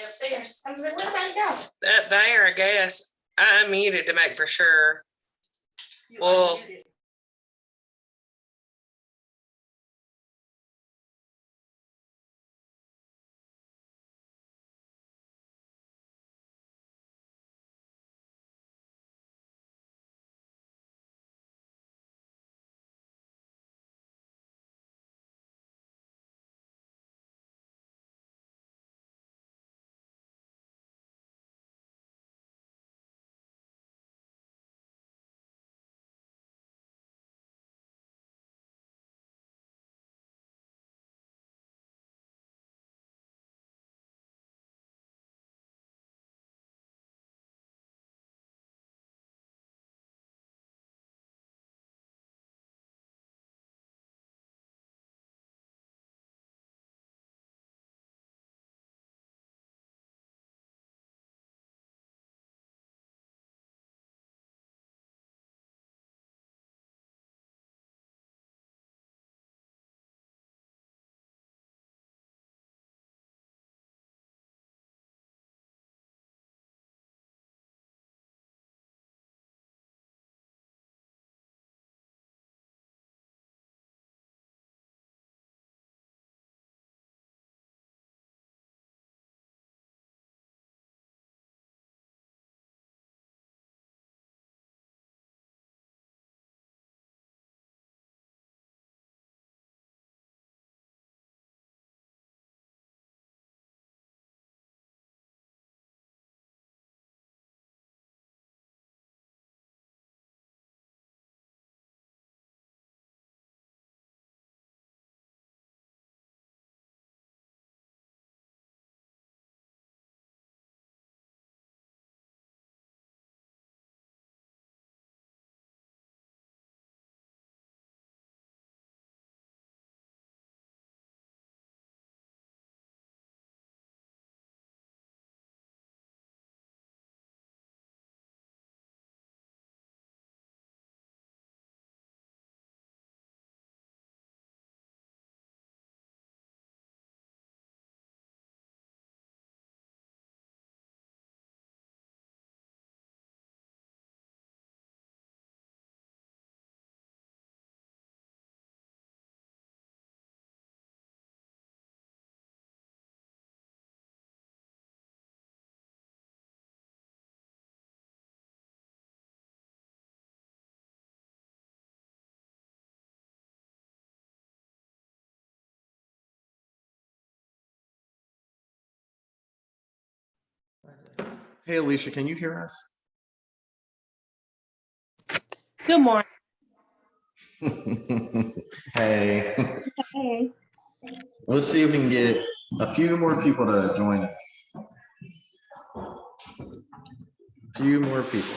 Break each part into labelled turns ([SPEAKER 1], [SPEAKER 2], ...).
[SPEAKER 1] upstairs. I was like, where'd everybody go?
[SPEAKER 2] There, I guess. I unmuted to make for sure.
[SPEAKER 1] You
[SPEAKER 2] Well,
[SPEAKER 1] unmuted.
[SPEAKER 3] Hey, Alicia, can you hear us?
[SPEAKER 4] Good morning.
[SPEAKER 3] Hey.
[SPEAKER 4] Hey.
[SPEAKER 3] Let's see if we can get a few more people to join us. A few more people.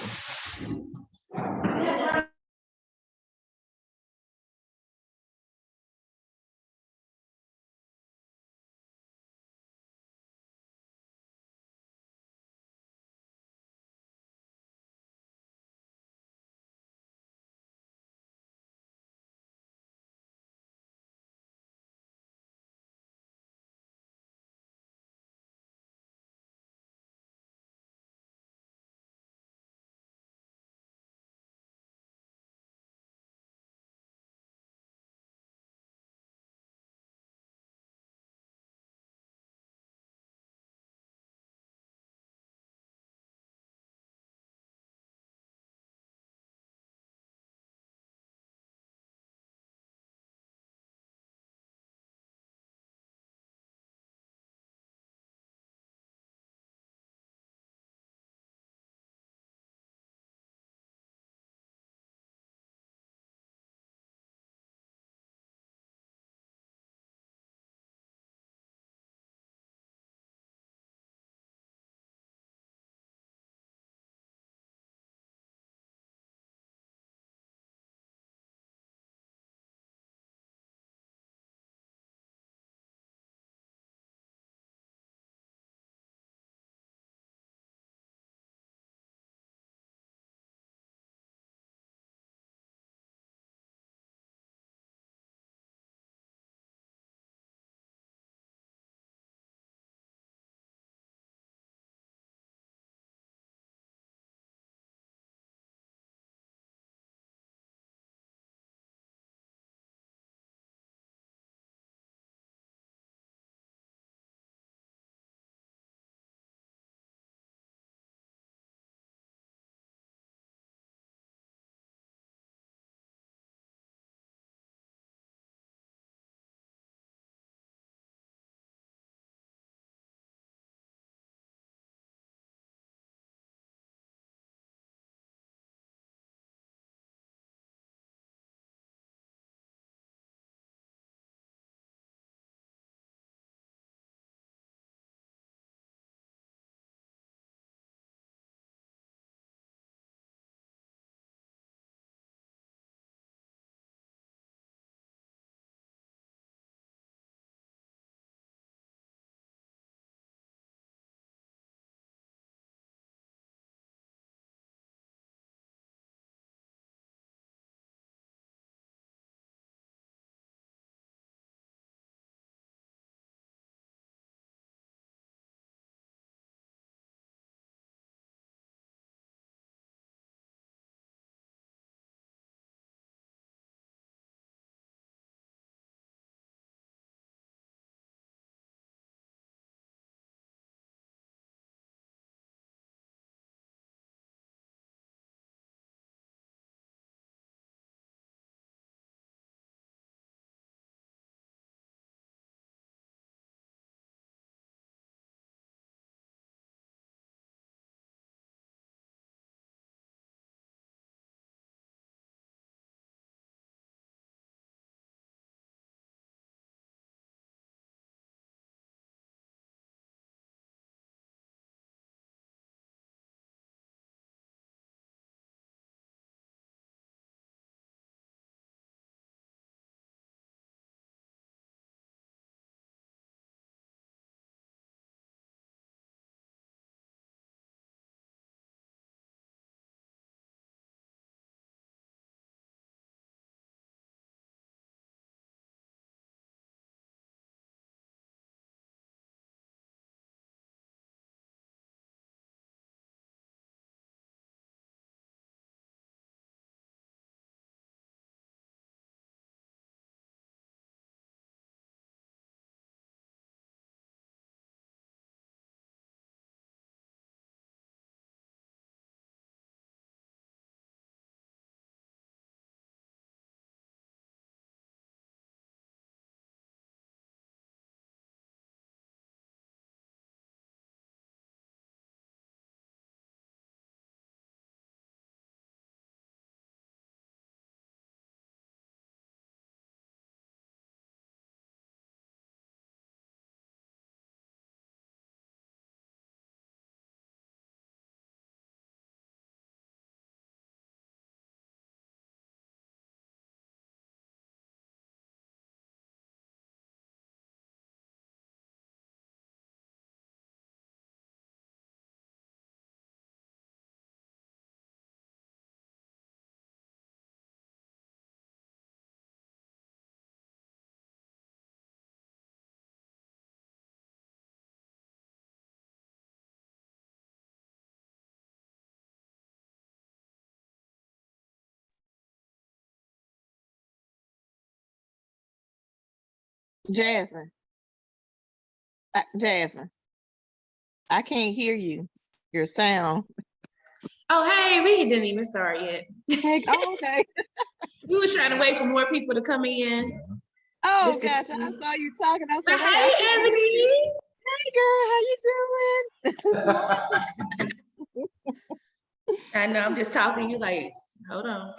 [SPEAKER 5] Jasmine, Jasmine, I can't hear you. Your sound.
[SPEAKER 1] Oh, hey, we didn't even start yet.
[SPEAKER 5] Hey, oh, okay.
[SPEAKER 1] We was trying to wait for more people to come in.
[SPEAKER 5] Oh,
[SPEAKER 1] Just to
[SPEAKER 5] gotcha. I
[SPEAKER 1] see.
[SPEAKER 5] saw you talking. I
[SPEAKER 1] But
[SPEAKER 5] said, wait,
[SPEAKER 1] hey, Ebony.
[SPEAKER 5] hey, girl, how you doing?
[SPEAKER 1] I know, I'm just talking to you like, hold on.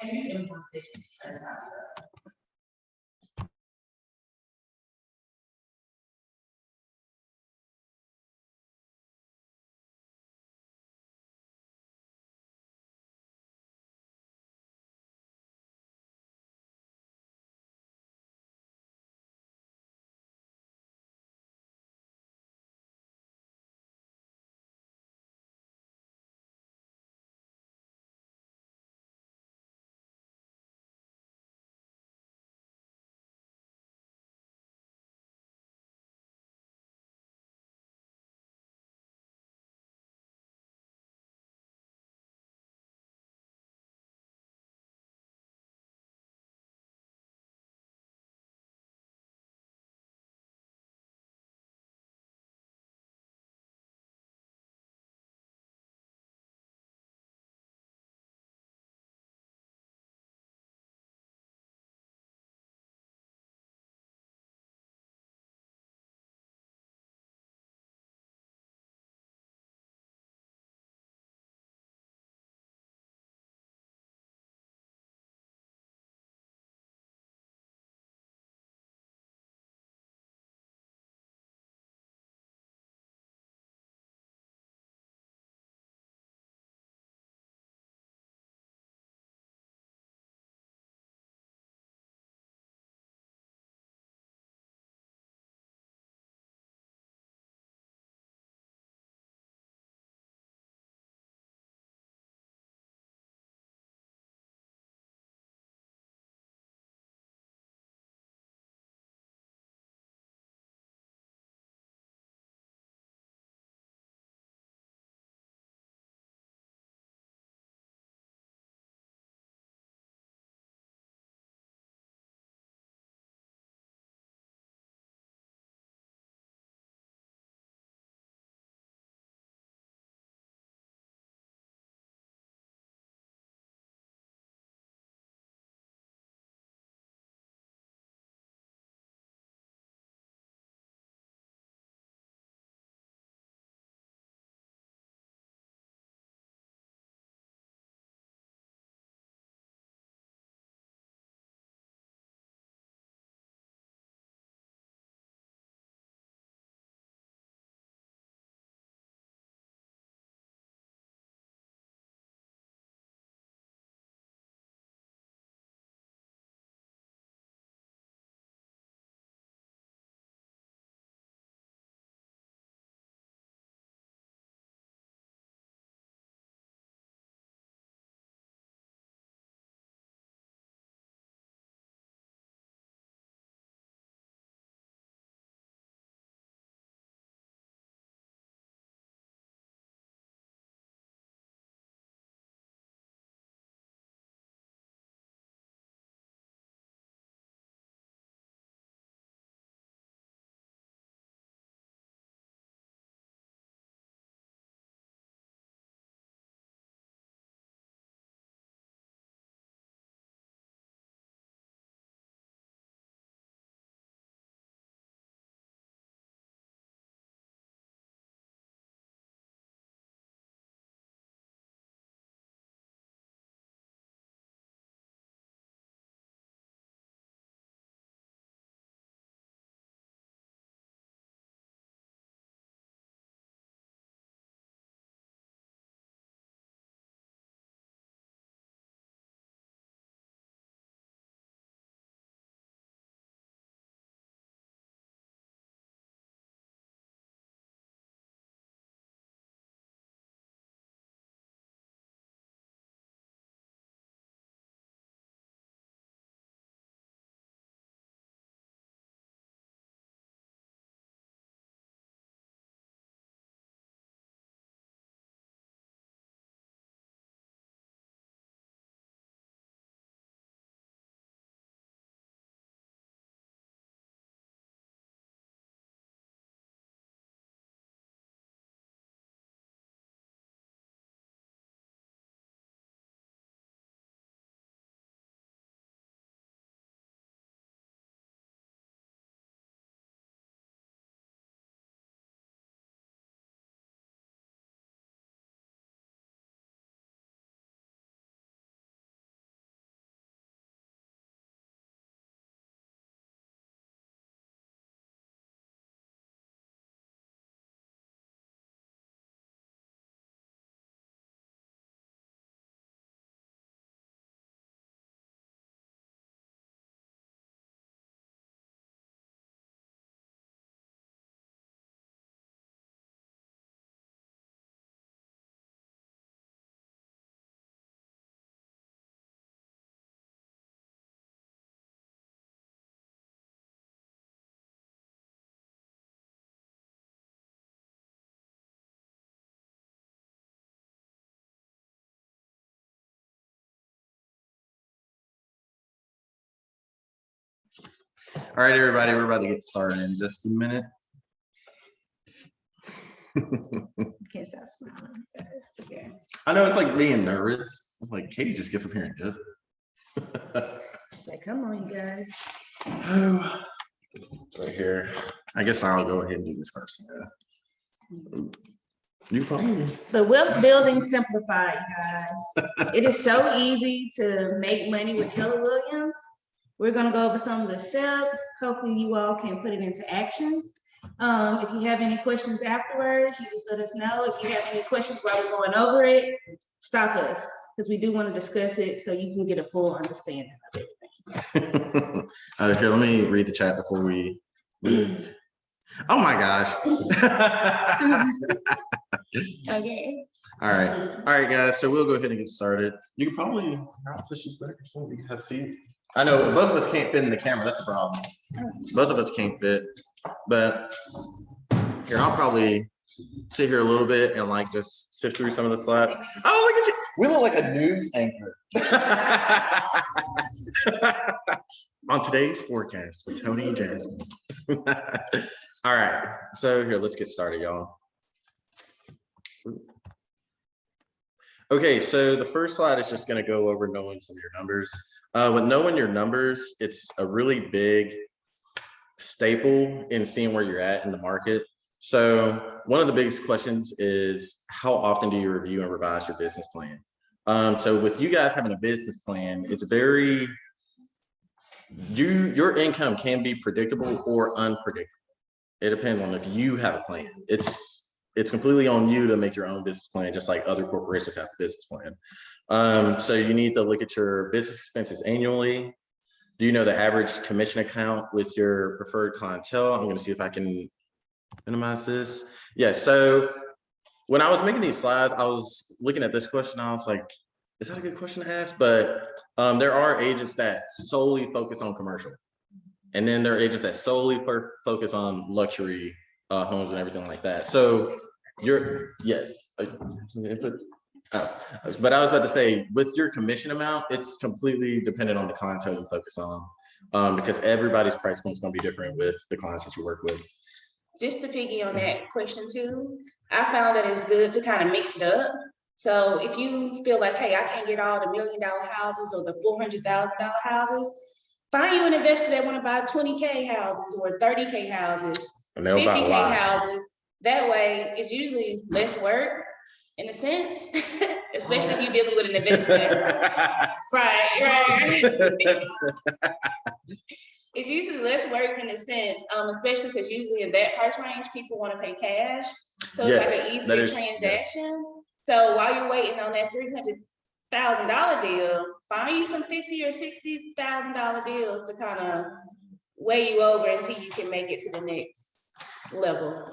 [SPEAKER 3] All right, everybody, we're about to get started in just a minute.
[SPEAKER 1] Can't stop smiling. Okay.
[SPEAKER 3] I know it's like being nervous. It's like Katie just gets up here and does it.
[SPEAKER 1] It's like, come on, you guys.
[SPEAKER 3] Right here. I guess I'll go ahead and do this first. You probably.
[SPEAKER 1] The wealth building simplified, guys. It is so easy to make money with Keller Williams. We're gonna go over some of the steps. Hopefully you all can put it into action. If you have any questions afterwards, you just let us know. If you have any questions while we're going over it, stop us, because we do want to discuss it so you can get a full understanding of it.
[SPEAKER 3] Here, let me read the chat before we. Oh my gosh.
[SPEAKER 1] Okay.
[SPEAKER 3] All right, guys. So we'll go ahead and get started. You can probably push this back so we can have a seat. I know both of us can't fit in the camera. That's the problem. Both of us can't fit. But here, I'll probably sit here a little bit and like just sift through some of the slides. Oh, look at you. We look like a news anchor. On today's forecast with Tony and Jasmine. All right, so here, let's get started, y'all. Okay, so the first slide is just going to go over knowing some of your numbers. With knowing your numbers, it's a really big staple in seeing where you're at in the market. So one of the biggest questions is, how often do you review and revise your business plan? So with you guys having a business plan, it's very, your income can be predictable or unpredictable. It depends on if you have a plan. It's completely on you to make your own business plan, just like other corporations have a business plan. So you need to look at your business expenses annually. Do you know the average commission account with your preferred clientele? I'm going to see if I can minimize this. Yeah, so when I was making these slides, I was looking at this question. I was like, is that a good question to ask? But there are agents that solely focus on commercial. And then there are agents that solely focus on luxury homes and everything like that. So yes. But I was about to say, with your commission amount, it's completely dependent on the clientele you focus on, because everybody's price point is going to be different with the clients that you work with.
[SPEAKER 1] Just to piggy on that question too, I found that it's good to kind of mix it up. So if you feel like, hey, I can't get all the $1 million houses or the $400,000 houses, find you an investor that want to buy 20K houses or 30K houses, 50K houses. That way, it's usually less work in a sense, especially if you're dealing with an investor. Right. It's usually less work in a sense, especially because usually in that price range, people want to pay cash. So it's like an easier transaction. So while you're waiting on that $300,000 deal, find you some $50,000 or $60,000 deals to kind of weigh you over until you can make it to the next level.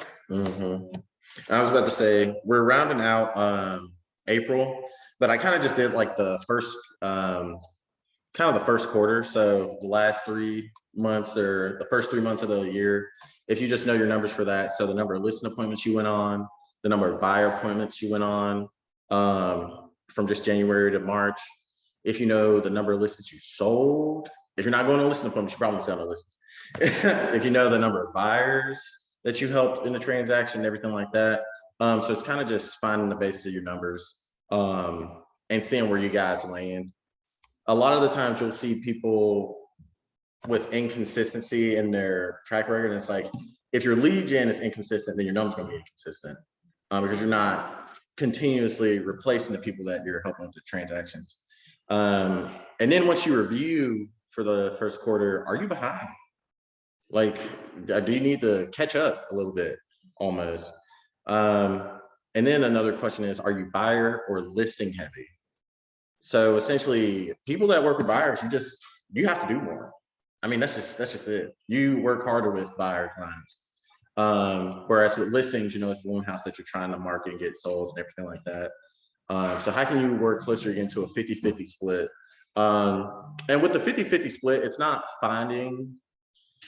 [SPEAKER 3] I was about to say, we're rounding out April, but I kind of just did like the first the first quarter. So the last 3 months or the first 3 months of the year, if you just know your numbers for that. So the number of listing appointments you went on, the number of buyer appointments you went on from just January to March. If you know the number of listings you sold, if you're not going to listing appointments, you probably sell no listings. If you know the number of buyers that you helped in the transaction, everything like that. So it's kind of just finding the basis of your numbers and seeing where you guys land. A lot of the times you'll see people with inconsistency in their track record. And it's like, if your lead gen is inconsistent, then your numbers going to be inconsistent because you're not continuously replacing the people that you're helping with the transactions. And then once you review for the first quarter, are you behind? Like, do you need to catch up a little bit almost? And then another question is, are you buyer or listing heavy? So essentially, people that work with buyers, you have to do more. I mean, that's just it. You work harder with buyer clients. Whereas with listings, it's the one house that you're trying to market and get sold and everything like that. So how can you work closer into a 50-50 split? And with the 50-50 split, it's not finding,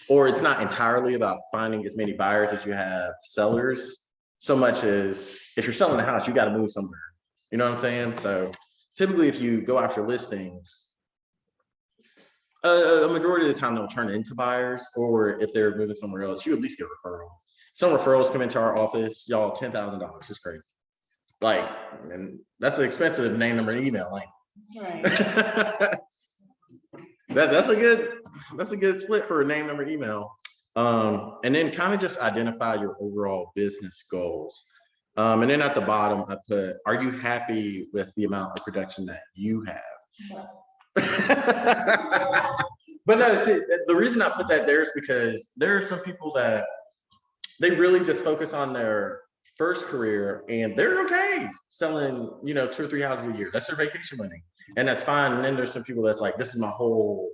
[SPEAKER 3] or it's not entirely about finding as many buyers as you have sellers, so much as if you're selling a house, you got to move somewhere. You know what I'm saying? So typically, if you go after listings, A majority of the time they'll turn into buyers, or if they're moving somewhere else, you at least get a referral. Some referrals come into our office, y'all, $10,000. It's crazy. Like, and that's an expensive name, number, and email. Like,
[SPEAKER 1] Right.
[SPEAKER 3] that's a good split for a name, number, email. And then kind of just identify your overall business goals. And then at the bottom, I put, are you happy with the amount of production that you have? But no, see, the reason I put that there is because there are some people that they really just focus on their first career and they're okay selling, 2 or 3 houses a year. That's their vacation money, and that's fine. And then there's some people that's like, this is my whole,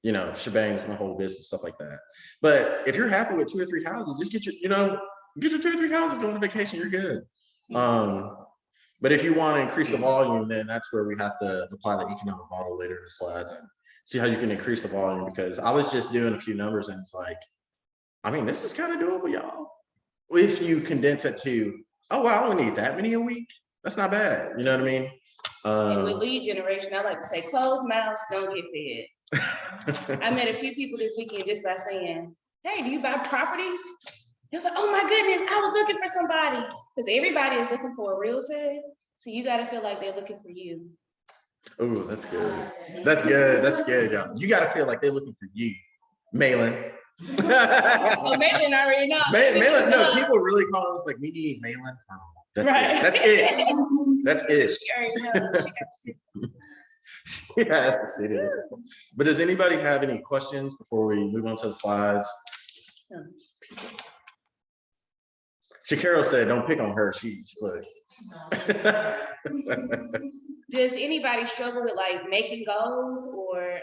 [SPEAKER 3] shebang, is my whole business, stuff like that. But if you're happy with 2 or 3 houses, just get your 2 or 3 houses, go on vacation, you're good. But if you want to increase the volume, then that's where we have to apply the economic model later in the slides and see how you can increase the volume. Because I was just doing a few numbers and it's like, I mean, this is kind of doable, y'all. If you condense it to, oh, wow, I only need that many a week. That's not bad. You know what I mean?
[SPEAKER 1] And with lead generation, I like to say closed mouths don't get fed. I met a few people this weekend just by saying, hey, do you buy properties? He was like, oh my goodness, I was looking for somebody. Because everybody is looking for a realtor. So you got to feel like they're looking for you.
[SPEAKER 3] Oh, that's good. That's good. That's good, y'all. You got to feel like they're looking for you. Malin.
[SPEAKER 1] Oh, Malin already know.
[SPEAKER 3] Malin, no, people really call us like, we need Malin. That's
[SPEAKER 1] Right.
[SPEAKER 3] it. That's it.
[SPEAKER 1] She already knows. She got to see.
[SPEAKER 3] Yeah, that's the city. But does anybody have any questions before we move on to the slides? Shakira said, don't pick on her. She look.
[SPEAKER 1] Does anybody struggle with like making goals or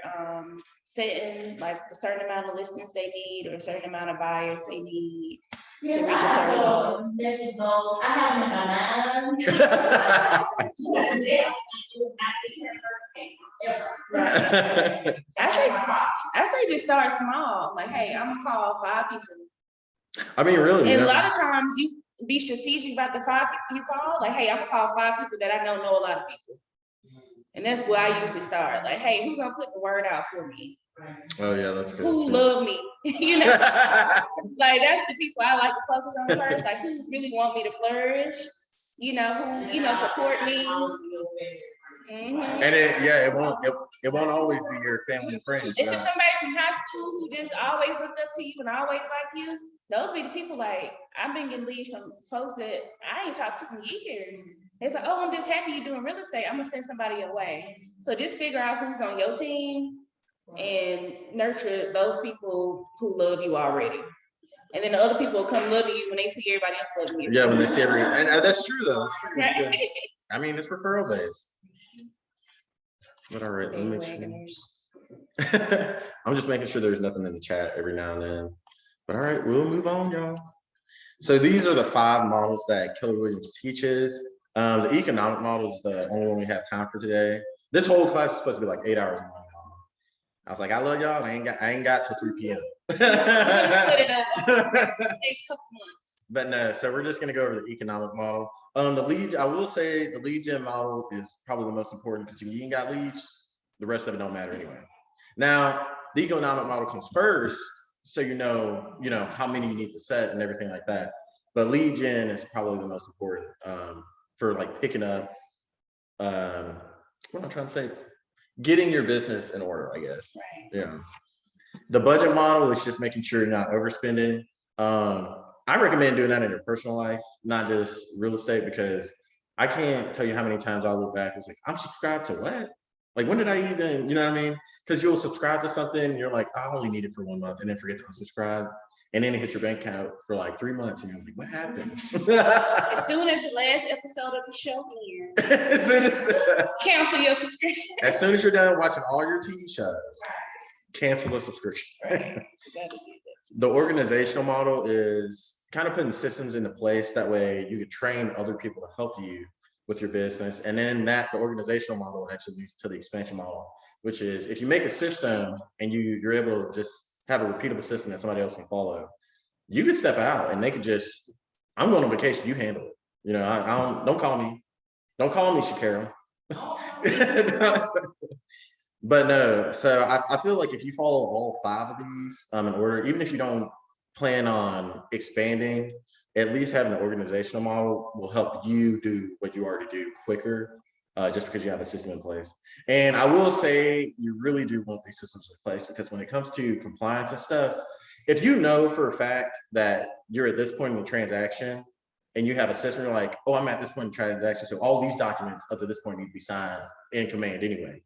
[SPEAKER 1] setting like a certain amount of listings they need or a certain amount of buyers they need to reach a certain goal?
[SPEAKER 6] Making goals. I have them in my mind.
[SPEAKER 1] I say just start small. Like, hey, I'm gonna call 5 people.
[SPEAKER 3] I mean, really.
[SPEAKER 1] And a lot of times you be strategic about the 5 people you call. Like, hey, I'm gonna call 5 people that I know a lot of people. And that's where I usually start. Like, hey, who's gonna put the word out for me?
[SPEAKER 3] Oh yeah, that's good.
[SPEAKER 1] Who love me? Like that's the people I like to focus on first. Like, who really want me to flourish? Who support me.
[SPEAKER 3] And it won't always be your family and friends.
[SPEAKER 1] If it's somebody from high school who just always looked up to you and always like you, those be the people. Like, I've been getting leads from folks that I ain't talked to in years. It's like, oh, I'm just happy you're doing real estate. I'm gonna send somebody your way. So just figure out who's on your team and nurture those people who love you already. And then the other people will come loving you when they see everybody else loving you.
[SPEAKER 3] Yeah, when they see and that's true though. That's true.
[SPEAKER 1] Right.
[SPEAKER 3] I mean, it's referral based. But all right, let me make sure. I'm just making sure there's nothing in the chat every now and then. But all right, we'll move on, y'all. So these are the 5 models that Keller Williams teaches. The economic model is the only one we have time for today. This whole class is supposed to be like 8 hours long. I was like, I love y'all. I ain't got till 3 p.m.
[SPEAKER 1] I'm gonna split it up next couple months.
[SPEAKER 3] But no, so we're just gonna go over the economic model. I will say the lead gen model is probably the most important because if you ain't got leads, the rest of it don't matter anyway. Now, the economic model comes first, so you know how many you need to set and everything like that. But lead gen is probably the most important for like picking up. What am I trying to say? Getting your business in order, I guess.
[SPEAKER 1] Right.
[SPEAKER 3] Yeah. The budget model is just making sure you're not overspending. I recommend doing that in your personal life, not just real estate, because I can't tell you how many times I look back and it's like, I'm subscribed to what? Like, when did I even, you know what I mean? Because you'll subscribe to something and you're like, I only need it for 1 month, and then forget to unsubscribe. And then it hits your bank account for like 3 months and you're like, what happened?
[SPEAKER 1] As soon as the last episode of the show ends,
[SPEAKER 3] as soon as
[SPEAKER 1] cancel your subscription.
[SPEAKER 3] As soon as you're done watching all your TV shows, cancel the subscription.
[SPEAKER 1] Right.
[SPEAKER 3] The organizational model is kind of putting systems into place. That way you can train other people to help you with your business. And then the organizational model actually leads to the expansion model, which is if you make a system and you're able to just have a repeatable system that somebody else can follow, you could step out and they could just, I'm going on vacation, you handle it. Don't call me, Shakira. But no, so I feel like if you follow all 5 of these in order, even if you don't plan on expanding, at least having an organizational model will help you do what you already do quicker, just because you have a system in place. And I will say you really do want these systems in place because when it comes to compliance and stuff, if you know for a fact that you're at this point in the transaction and you have a system, you're like, oh, I'm at this point in the transaction, so all these documents up to this point need to be signed in command anyway.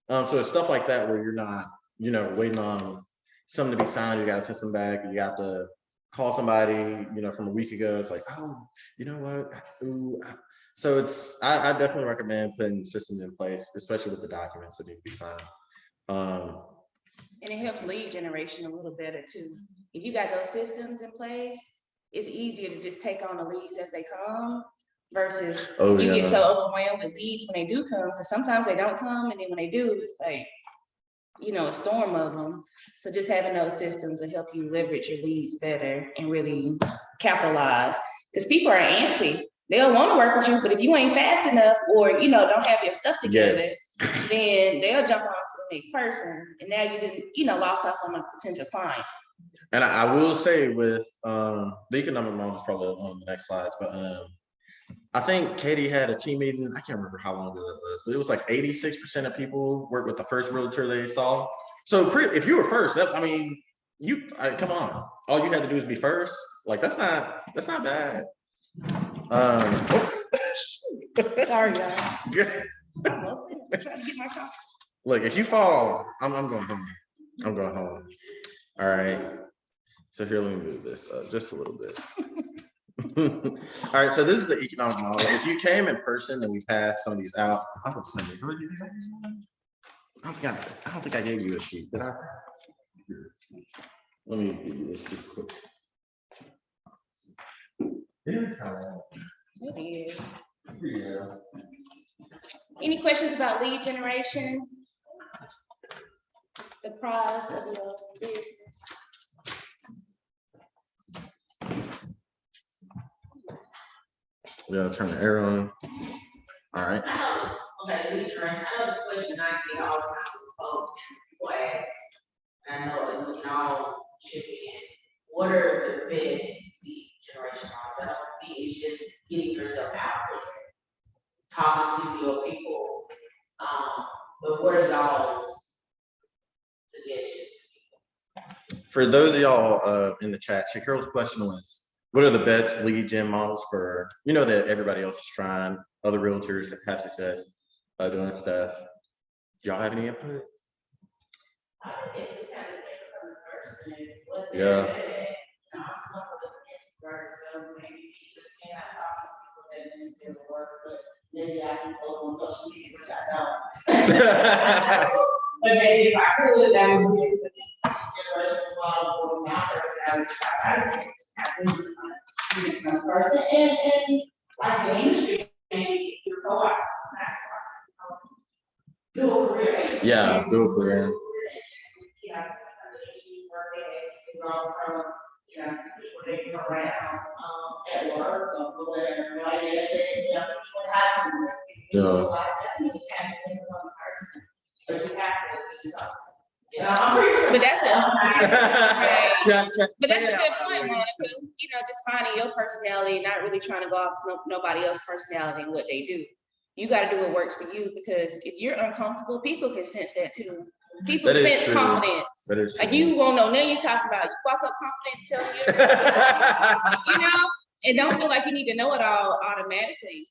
[SPEAKER 3] So it's stuff like that where you're not, waiting on something to be signed, you gotta send some back, you got to call somebody, from a week ago. It's like, oh, you know what? So I definitely recommend putting systems in place, especially with the documents that need to be signed.
[SPEAKER 1] And it helps lead generation a little better too. If you got those systems in place, it's easier to just take on the leads as they come versus you get so overwhelmed with leads when they do come, because sometimes they don't come, and then when they do, it's like, a storm of them. So just having those systems will help you leverage your leads better and really capitalize. Because people are antsy. They'll want to work with you, but if you ain't fast enough or don't have your stuff together, then they'll jump on to the next person. And now you didn't, lost out on a potential client.
[SPEAKER 3] And I will say with the economic model is probably on the next slides, but I think Katie had a team meeting. I can't remember how long ago it was, but it was like 86% of people worked with the first realtor they saw. So if you were first, come on. All you had to do is be first. Like that's not bad.
[SPEAKER 1] Sorry, guys. Trying to get my coffee.
[SPEAKER 3] Look, if you fall, I'm going home. I'm going home. All right. So here, let me move this up just a little bit. All right, so this is the economic model. If you came in person and we passed some of these out, I don't think I gave you a sheet, did I? Let me give you this sheet quick.
[SPEAKER 1] It is.
[SPEAKER 3] Yeah.
[SPEAKER 1] Any questions about lead generation? The price of your business?
[SPEAKER 3] We gotta turn the air on. All right.
[SPEAKER 6] Okay, lead generation. I know the question I get all the time from people ask, and I know that we can all chip in. What are the best lead generation models? I know for me, it's just getting yourself out there, talking to your people. But what are y'all's suggestions?
[SPEAKER 3] For those of y'all in the chat, Shakirl's question was, what are the best lead gen models for, that everybody else is trying, other realtors that have success doing stuff? Do y'all have any input?
[SPEAKER 6] It's just kind of based on the person, what they're
[SPEAKER 3] Yeah.
[SPEAKER 6] good at. I'm someone with an expert, so maybe you just cannot talk to people that necessarily work, but maybe I can post on social media, which I don't. But maybe if I could, that would be a good generational model for my personality. So I think person and like the industry, maybe if you go out, do a career.
[SPEAKER 3] Yeah, do a career.
[SPEAKER 6] Yeah, issues work is all from, people that you're around, at work, or whatever, right? They said, people in high school, people like that, you just have to miss one person, but you have to do something. I'm pretty sure.
[SPEAKER 1] But that's
[SPEAKER 3] But
[SPEAKER 1] But that's a good point, Monica. Just finding your personality and not really trying to go off nobody else's personality and what they do. You got to do what works for you, because if you're uncomfortable, people can sense that too. People sense confidence.
[SPEAKER 3] That is true.
[SPEAKER 1] Like you won't know nothing you talking about. You walk up confident and tell you, and don't feel like you need to know it all automatically.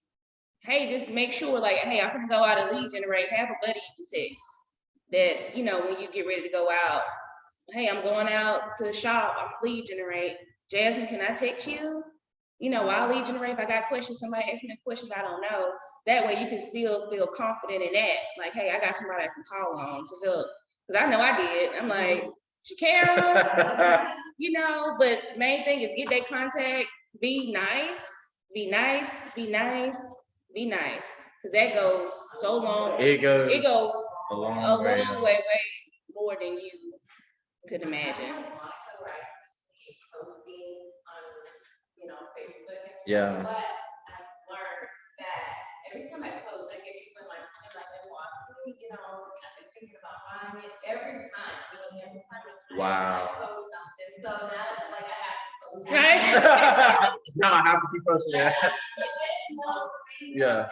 [SPEAKER 1] Hey, just make sure, like, hey, I'm gonna go out and lead generate. Have a buddy you can text that, when you get ready to go out. Hey, I'm going out to shop. I'm lead generate. Jasmine, can I text you? While lead generate, if I got questions, somebody asks me questions I don't know. That way you can still feel confident in that. Like, hey, I got somebody I can call on to help. Because I know I did. I'm like, Shakira, but the main thing is get that contact, be nice, be nice, be nice, be nice. Because that goes so long.
[SPEAKER 3] It goes
[SPEAKER 1] a long way more than you could imagine.
[SPEAKER 6] Facebook and stuff.
[SPEAKER 3] Yeah.
[SPEAKER 6] But I've learned that every time I post, I get people in my watch me, I've been thinking about
[SPEAKER 3] Wow.
[SPEAKER 7] Post something, so now it's like I have to post.
[SPEAKER 1] Right?
[SPEAKER 3] Now I have to keep posting that. Yeah.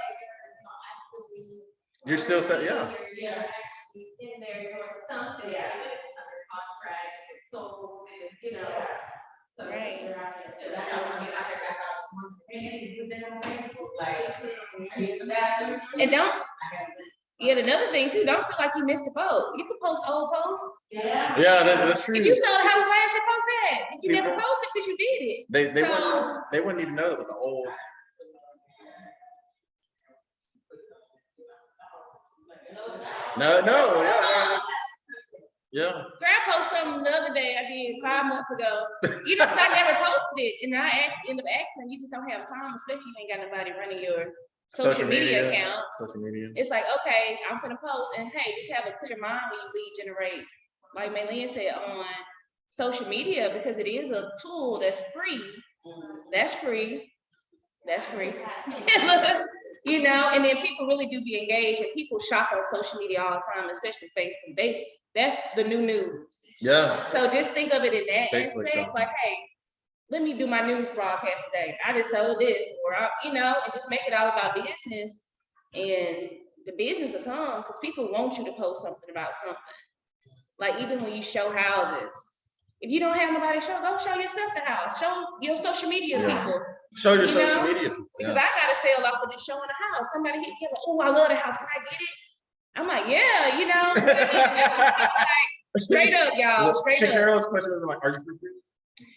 [SPEAKER 3] You're still set, yeah.
[SPEAKER 7] You're actually in there doing something,
[SPEAKER 6] Yeah.
[SPEAKER 7] even if it's under contract, if it's sold, if, you know. So
[SPEAKER 1] Right.
[SPEAKER 7] you're out there.
[SPEAKER 6] Cause I know when I get out there, I thought someone said, hey, you put that on Facebook, like, I need the bathroom.
[SPEAKER 1] And don't,
[SPEAKER 6] I got
[SPEAKER 1] yeah, another thing too, don't feel like you missed a vote. You can post old posts.
[SPEAKER 6] Yeah.
[SPEAKER 3] Yeah, that's true.
[SPEAKER 1] If you sold a house last year, post that. If you never
[SPEAKER 3] People-
[SPEAKER 1] posted, because you did it.
[SPEAKER 3] They
[SPEAKER 1] So-
[SPEAKER 3] wouldn't even know that was old. No, yeah.
[SPEAKER 1] Girl, I posted something the other day I did 5 months ago. You know, 'cause I never posted it, and I end up asking, you just don't have time, especially if you ain't got nobody running your social media account.
[SPEAKER 3] Social media.
[SPEAKER 1] It's like, okay, I'm gonna post, and hey, just have a clear mind when you lead generate, like Maylene said, on social media, because it is a tool that's free. That's free. That's free. You know, and then people really do be engaged, and people shop on social media all the time, especially Facebook. That's the new news.
[SPEAKER 3] Yeah.
[SPEAKER 1] So just think of it in that
[SPEAKER 3] Facebook
[SPEAKER 1] aspect,
[SPEAKER 3] shopping.
[SPEAKER 1] like, hey, let me do my news broadcast today. I just sold this, or you know, and just make it all about business, and the business will come because people want you to post something about something. Like even when you show houses, if you don't have nobody to show, go show yourself the house. Show your social media
[SPEAKER 3] Yeah.
[SPEAKER 1] people.
[SPEAKER 3] Show your
[SPEAKER 1] You
[SPEAKER 3] social
[SPEAKER 1] know,
[SPEAKER 3] media.
[SPEAKER 1] Because
[SPEAKER 3] Yeah.
[SPEAKER 1] I got a sale off of just showing the house. Somebody hit me up, like, oh, I love the house. Can I get it? I'm like, yeah, you know. I need to know. Like, straight up, y'all. Straight up.
[SPEAKER 3] Shakarow's question was like, are you free?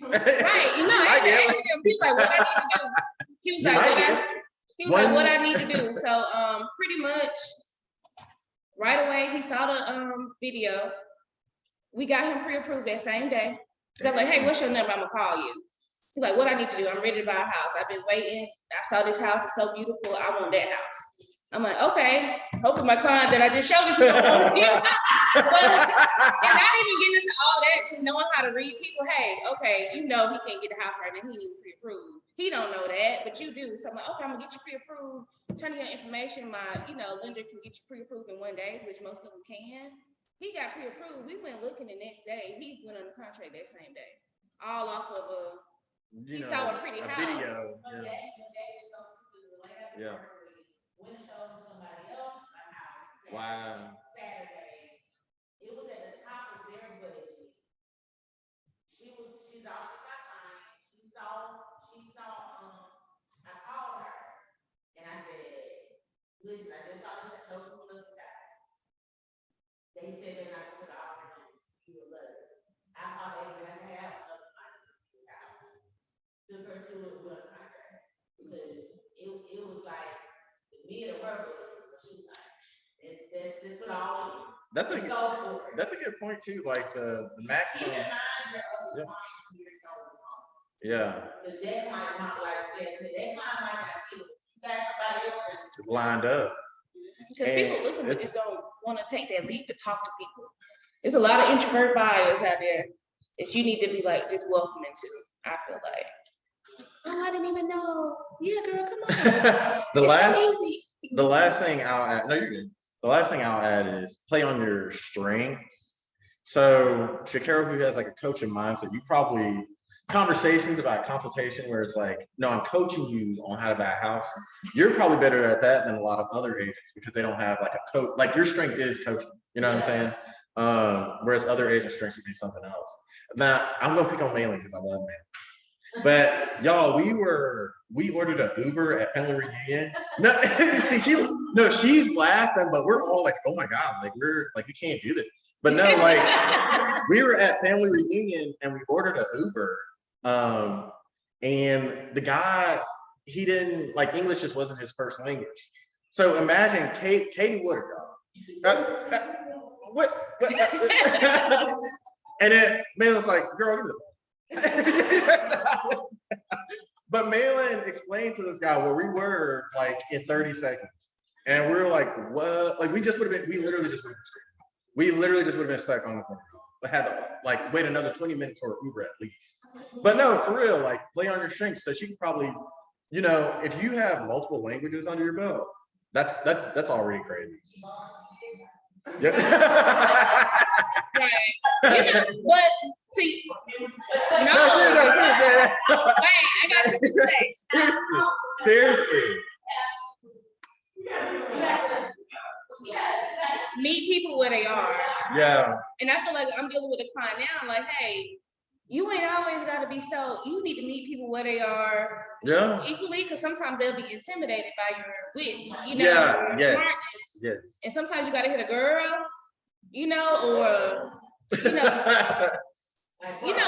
[SPEAKER 1] Right, you know, I
[SPEAKER 3] I get
[SPEAKER 1] asked
[SPEAKER 3] it.
[SPEAKER 1] him, he was like, what I need to do. He was
[SPEAKER 3] You
[SPEAKER 1] like,
[SPEAKER 3] might
[SPEAKER 1] what
[SPEAKER 3] get
[SPEAKER 1] I, he was like, what I need to do. So pretty much right away he saw the video. We got him pre-approved that same day. So I'm like, hey, what's your number? I'm gonna call you. He's like, what I need to do? I'm ready to buy a house. I've been waiting. I saw this house, it's so beautiful. I want that house. I'm like, okay. Hopefully my client that I just showed this to don't want it. But and not even getting into all that, just knowing how to read people. Hey, okay, you know he can't get the house right now. He needs pre-approved. He don't know that, but you do. So I'm like, okay, I'm gonna get you pre-approved. Turn your information. My, lender can get you pre-approved in 1 day, which most of them can. He got pre-approved. We went looking the next day. He went on the contract that same day. All off of he saw a pretty house.
[SPEAKER 3] video.
[SPEAKER 6] But
[SPEAKER 3] Yeah.
[SPEAKER 6] that is so stupid. When I got
[SPEAKER 3] Yeah.
[SPEAKER 6] went and showed somebody else a house.
[SPEAKER 3] Wow.
[SPEAKER 6] Saturday. It was at the top of their budget. She's also my client. She saw, I called her and I said, listen, I just saw this, I showed you this house. They said they're not gonna put an offer in you a letter. I called them and I said, have another client to see this house. Took her to it with a contract because it was like the mid of her budget. So she was like, let's put all in.
[SPEAKER 3] That's
[SPEAKER 6] Let's
[SPEAKER 3] a
[SPEAKER 6] go for it.
[SPEAKER 3] that's a good point too. Like the
[SPEAKER 6] Keep
[SPEAKER 3] maximum.
[SPEAKER 6] in mind your other
[SPEAKER 3] Yeah.
[SPEAKER 6] clients who you're selling from.
[SPEAKER 3] Yeah.
[SPEAKER 6] Cause that might not like that, but that client might not be, you got somebody else that.
[SPEAKER 3] Lined up.
[SPEAKER 1] Because
[SPEAKER 3] And
[SPEAKER 1] people looking but just
[SPEAKER 3] it's-
[SPEAKER 1] don't want to take that leap to talk to people. There's a lot of introvert buyers out there that you need to be like just welcoming to. I feel like, oh, I didn't even know. Yeah, girl, come on.
[SPEAKER 3] The last thing I'll add, no, you're good. The last thing I'll add is play on your strengths. So Shakira, who has like a coaching mindset, you probably conversations about consultation where it's like, no, I'm coaching you on how to buy a house. You're probably better at that than a lot of other agents because they don't have like a coach. Like your strength is coaching. You know what I'm saying? Whereas other agent strengths would be something else. Now I'm gonna pick on Mailing because I love Mailing. But y'all, we ordered an Uber at family reunion. No, see, she's laughing, but we're all like, oh my God, like we're like, you can't do this. But no, like we were at family reunion and we ordered an Uber. And the guy, he didn't like English just wasn't his first language. So imagine Katie Woodard, what? And then man was like, girl, give me the phone. But Malin explained to this guy where we were like in 30 seconds. And we were like, what? Like we literally just would have been stuck on the corner. But had to like wait another 20 minutes for Uber at least. But no, for real, like play on your strengths. So she could probably, if you have multiple languages under your belt, that's already crazy. Yeah.
[SPEAKER 1] know, but see, no, wait, I got to say,
[SPEAKER 3] Seriously.
[SPEAKER 1] meet people where they are.
[SPEAKER 3] Yeah.
[SPEAKER 1] And I feel like I'm dealing with a client now, like, hey, you ain't always gotta be so, you need to meet people where they are
[SPEAKER 3] Yeah.
[SPEAKER 1] equally, because sometimes they'll be intimidated by your wit, you know,
[SPEAKER 3] Yeah,
[SPEAKER 1] your
[SPEAKER 3] yes.
[SPEAKER 1] smartness.
[SPEAKER 3] Yes.
[SPEAKER 1] And sometimes you gotta hit a girl, you know, or, you know,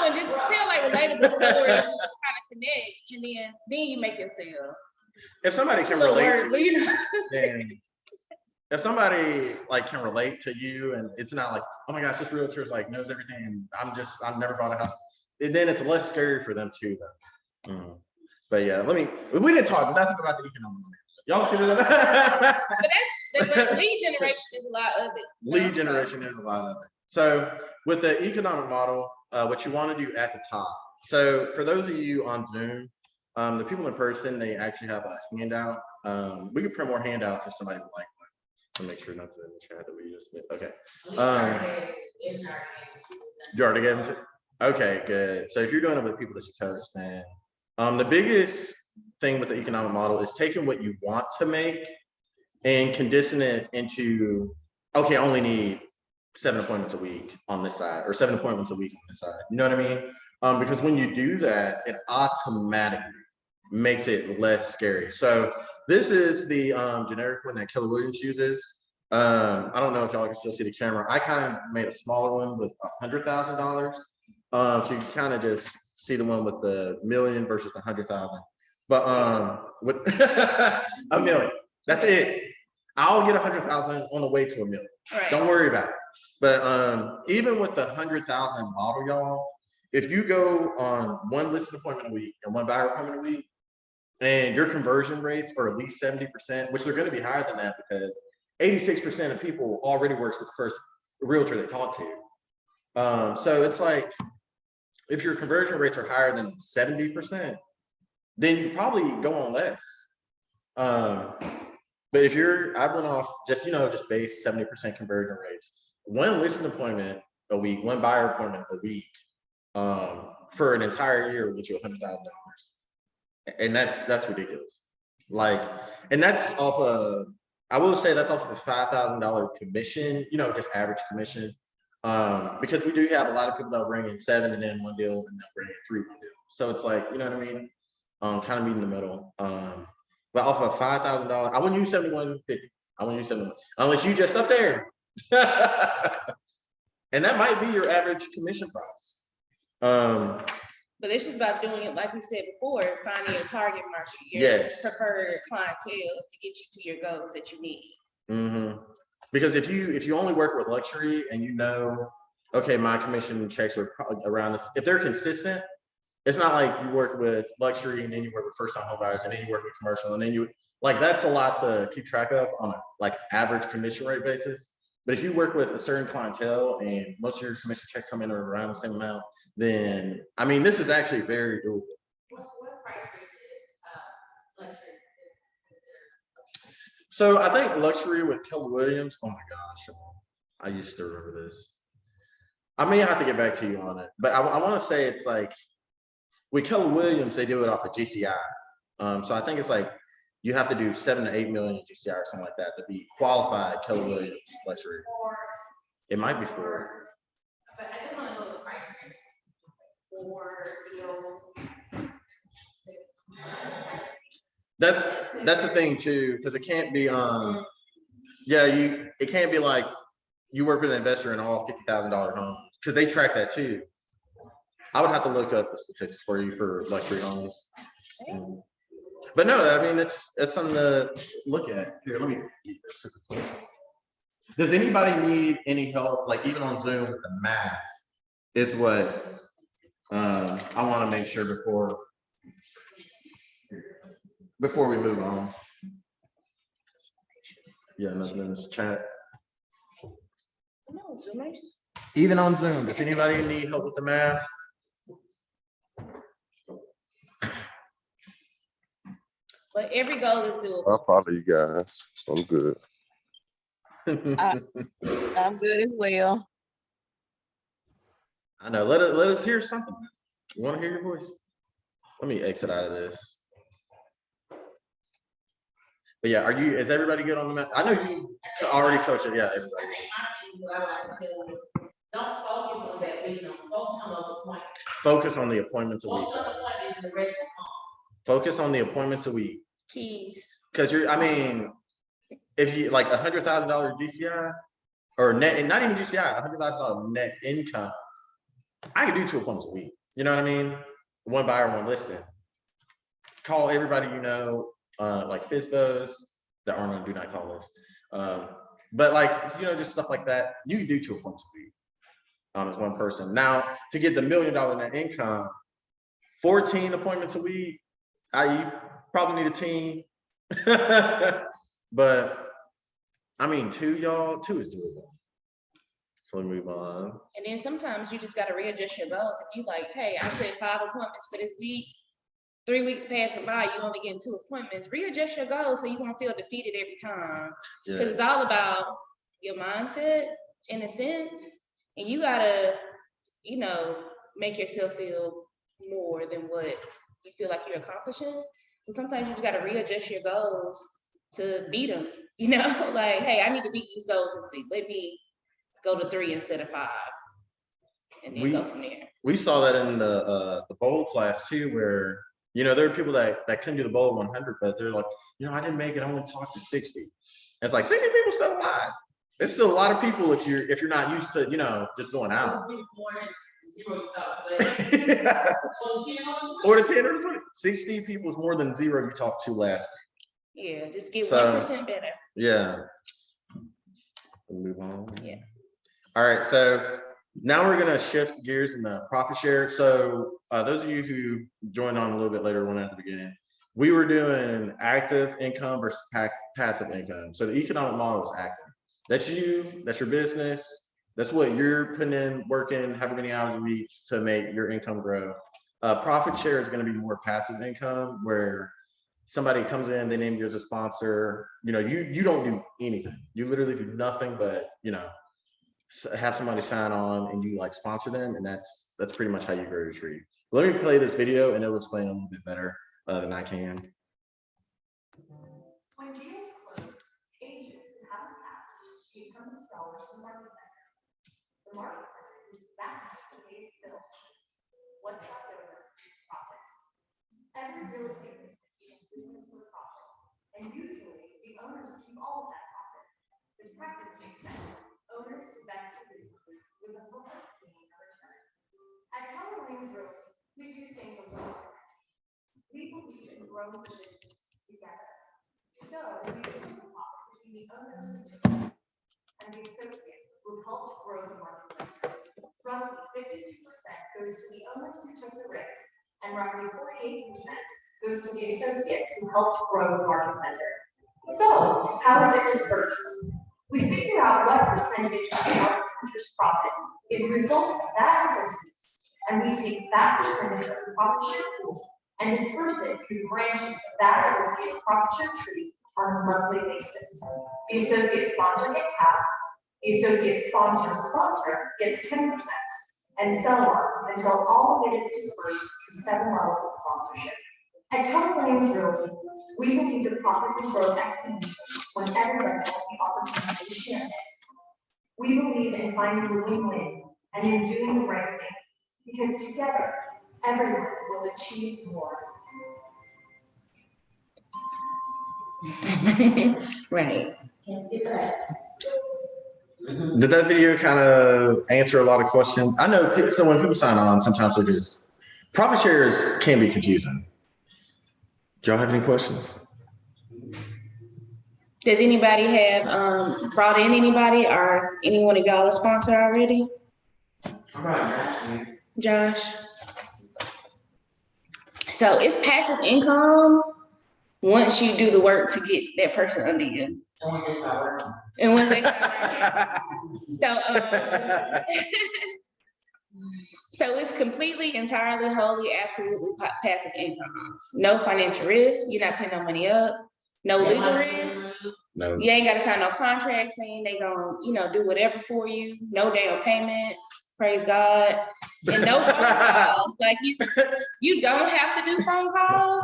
[SPEAKER 1] and just tell like relatable stories, just to kind of connect, and then you make your sale.
[SPEAKER 3] If somebody can
[SPEAKER 1] Little
[SPEAKER 3] relate
[SPEAKER 1] word,
[SPEAKER 3] to
[SPEAKER 1] but
[SPEAKER 3] you,
[SPEAKER 1] you know.
[SPEAKER 3] then if somebody like can relate to you and it's not like, oh my gosh, this realtor's like knows everything and I've never bought a house, and then it's less scary for them too though. But yeah, we didn't talk nothing about the economic model. Y'all see that?
[SPEAKER 1] But lead generation is a lot of it.
[SPEAKER 3] Lead generation is a lot of it. So with the economic model, what you want to do at the top. So for those of you on Zoom, the people in person, they actually have a handout. We could print more handouts if somebody would like one. I'll make sure not to in the chat that we just did. Okay. You already gave them to? Okay, good. So if you're doing it with people that you coach, then the biggest thing with the economic model is taking what you want to make and condition it into, okay, I only need 7 appointments a week on this side or 7 appointments a week on this side. You know what I mean? Because when you do that, it automatically makes it less scary. So this is the generic one that Keller Williams uses. I don't know if y'all can still see the camera. I kind of made a smaller one with $100,000. So you can kind of just see the one with the million versus the 100,000. But with a million, that's it. I'll get 100,000 on the way to a million.
[SPEAKER 1] Right.
[SPEAKER 3] Don't worry about it. But even with the 100,000 model, y'all, if you go on one listing appointment a week and one buyer appointment a week, and your conversion rates are at least 70%, which they're going to be higher than that because 86% of people already works with the first realtor they talk to. So it's like, if your conversion rates are higher than 70%, then you probably go on less. But if I went off just, just base 70% conversion rates, one listing appointment a week, one buyer appointment a week, for an entire year will get you $100,000. And that's ridiculous. Like, and that's off of, I will say that's off of a $5,000 commission, just average commission. Because we do have a lot of people that will bring in 7 and then one deal and they'll bring in 3 one deal. So it's like, you know what I mean? Kind of meet in the middle. But off of $5,000, I wouldn't use 7150. I wouldn't use 71 unless you just up there. And that might be your average commission price.
[SPEAKER 1] But it's just about doing it, like we said before, finding your target market, your
[SPEAKER 3] Yes.
[SPEAKER 1] preferred clientele to get you to your goals that you need.
[SPEAKER 3] Because if you only work with luxury and okay, my commission checks are around this, if they're consistent, it's not like you work with luxury and then you work with first-time home buyers and then you work with commercial and then that's a lot to keep track of on a like average commission rate basis. But if you work with a certain clientele and most of your commission checks come in around the same amount, then I mean this is actually very doable.
[SPEAKER 7] What price range is luxury considered?
[SPEAKER 3] So I think luxury with Keller Williams, oh my gosh, I used to remember this. I may have to get back to you on it, but I want to say it's like with Keller Williams, they do it off of GCI. So I think it's like you have to do 7 to 8 million GCI or something like that to be qualified Keller Williams luxury. It might be 4.
[SPEAKER 7] But I just want to know the price range. 4 deals, 6.
[SPEAKER 3] That's the thing too, because it can't be it can't be like you work with an investor in all $50,000 homes because they track that too. I would have to look up the statistics for you for luxury homes. But no, I mean it's something to look at. Here, let me get this super quick. Does anybody need any help, like even on Zoom with the math? Is what I want to make sure before we move on. Yeah, nothing in this chat.
[SPEAKER 1] No, Zoomers.
[SPEAKER 3] Even on Zoom, does anybody need help with the math?
[SPEAKER 1] But every goal is doable.
[SPEAKER 8] I'll follow you guys. I'm good.
[SPEAKER 5] I'm good as well.
[SPEAKER 3] I know. Let us hear something. We want to hear your voice. Let me exit out of this. But yeah, is everybody good on the map? I know you already coach it. Yeah, everybody.
[SPEAKER 6] What I like to tell you, don't focus on that big number, focus on those appointments.
[SPEAKER 3] Focus on the appointments a week.
[SPEAKER 6] Focus on the appointments and the rest of the month.
[SPEAKER 3] Focus on the appointments a week.
[SPEAKER 1] Keys.
[SPEAKER 3] Because if you like $100,000 GCI or net, and not even GCI, $100,000 net income, I could do 2 appointments a week. You know what I mean? One buyer, one listing. Call everybody you know, like FISBOs that aren't on do not call list. But like, just stuff like that. You can do 2 appointments a week as one person. Now, to get the $1 million net income, 14 appointments a week, you probably need a team. But I mean, 2 is doable. So we move on.
[SPEAKER 1] And then sometimes you just gotta readjust your goals. If you like, hey, I said 5 appointments for this week, 3 weeks passing by, you only getting 2 appointments, readjust your goals so you won't feel defeated every time. Because it's all about your mindset in a sense. And you gotta, make yourself feel more than what you feel like you're accomplishing. So sometimes you just gotta readjust your goals to beat them, like, hey, I need to beat these goals this week. Let me go to 3 instead of 5. And then go from there.
[SPEAKER 3] We saw that in the bowl class too, where there are people that couldn't do the bowl 100, but they're like, I didn't make it. I only talked to 60. And it's like 60 people still alive. It's still a lot of people if you're not used to just going out. Or the 10 or the 20. 60 people is more than 0 you talked to last week.
[SPEAKER 1] Yeah, just get 1% better.
[SPEAKER 3] Yeah. We'll move on.
[SPEAKER 1] Yeah.
[SPEAKER 3] All right, so now we're gonna shift gears in the profit share. So those of you who joined on a little bit later, one at the beginning, we were doing active income versus passive income. So the economic model is active. That's you, that's your business, that's what you're putting in, working, however many hours a week to make your income grow. Profit share is gonna be more passive income, where somebody comes in, they name you as a sponsor, you don't do anything. You literally do nothing but, have somebody sign on and you like sponsor them, and that's pretty much how you grow your tree. Let me play this video and it will explain a little bit better than I can.
[SPEAKER 7] When deals close, agents who haven't passed $800 to market center. The market center uses that money to pay its bills. What's left over is profit. Every real estate business is in business for profit, and usually the owners keep all of that profit. This practice makes sense. Owners invest in businesses with the hope of seeing a return. At Keller Williams Realty, we do things a little different. We believe in growing the business together. So we split the profit between the owners who took it and the associates who helped grow the market center. Roughly 52% goes to the owners who took the risk, and roughly 48% goes to the associates who helped grow the market center. So how is it dispersed? We figure out what percentage of the market center's profit is a result of that associate, and we take that percentage of the profit share pool and disperse it through branches of that associate's profit share tree on a monthly basis. The associate sponsor gets half, the associate sponsor gets 10%, and so on until all of it is dispersed through 7 levels of sponsorship. At Keller Williams Realty, we believe the profit will grow exponentially when everyone has the opportunity to share it. We believe in finding the win-win and in doing the right thing, because together, everyone will achieve more.
[SPEAKER 1] Right.
[SPEAKER 3] Did that video kind of answer a lot of questions? I know, so when people sign on, sometimes they're just, profit shares can be confusing. Do y'all have any questions?
[SPEAKER 1] Does anybody have brought in anybody, or anyone of y'all a sponsor already? Josh. So it's passive income once you do the work to get that person under you. And once they start working. So it's completely, entirely, wholly, absolutely passive income. No financial risk. You're not putting no money up. No legal risk.
[SPEAKER 3] No.
[SPEAKER 1] You ain't got to sign no contract saying they gonna, do whatever for you. No down payment. Praise God. and no phone calls. Like you don't have to do phone calls.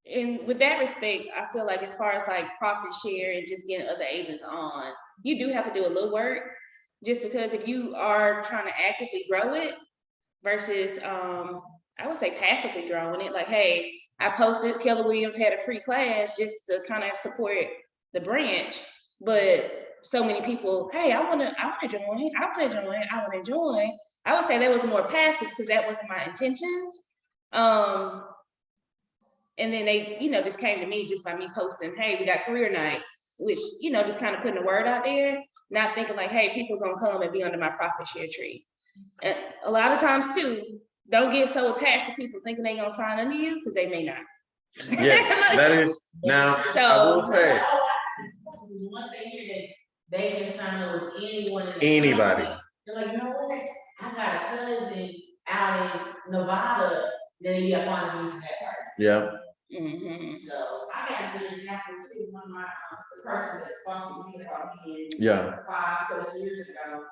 [SPEAKER 1] And with that respect, I feel like as far as like profit share and just getting other agents on, you do have to do a little work. Just because if you are trying to actively grow it versus I would say passively growing it, like, hey, I posted Keller Williams had a free class just to kind of support the branch, but so many people, hey, I wanna join, I wanna join. I would say that was more passive because that wasn't my intentions. And then they, just came to me just by me posting, hey, we got career night, which, just kind of putting the word out there, not thinking like, hey, people gonna come and be under my profit share tree. And a lot of times too, don't get so attached to people thinking they gonna sign under you because they may not.
[SPEAKER 3] Yes, that is now. I
[SPEAKER 1] So-
[SPEAKER 3] will say
[SPEAKER 6] Once they hear that they can sign up with anyone. in the
[SPEAKER 3] anybody.
[SPEAKER 6] company, they're like, you know what? I got a cousin out in Nevada. Then you have one using that person.
[SPEAKER 3] Yeah.
[SPEAKER 1] Mhm.
[SPEAKER 6] So I got a good example too. One of my the person that sponsored me about me
[SPEAKER 3] Yeah.
[SPEAKER 6] 5+ years ago.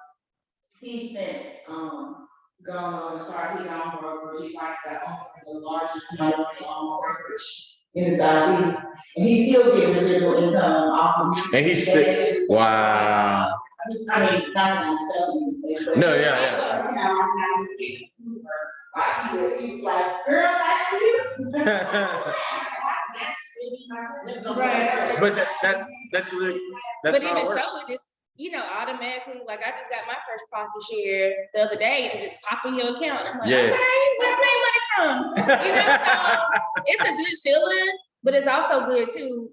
[SPEAKER 6] He since gone on to start his own brokerage. He's like the owner of the largest minority owned brokerage in the Southeast. And he still getting residual income off of me.
[SPEAKER 3] And he's sick. Wow.
[SPEAKER 6] I mean, not on selling anything, but.
[SPEAKER 3] No, yeah.
[SPEAKER 6] You know, I'm not just getting like he was like, girl, that's you.
[SPEAKER 1] Right.
[SPEAKER 3] But that's really, that's
[SPEAKER 1] But
[SPEAKER 3] how
[SPEAKER 1] even
[SPEAKER 3] it works.
[SPEAKER 1] so, it just, automatically, like I just got my first profit share the other day and just pop in your account. I'm like,
[SPEAKER 3] Yes.
[SPEAKER 1] okay, where's my money from? So it's a good feeling, but it's also good too.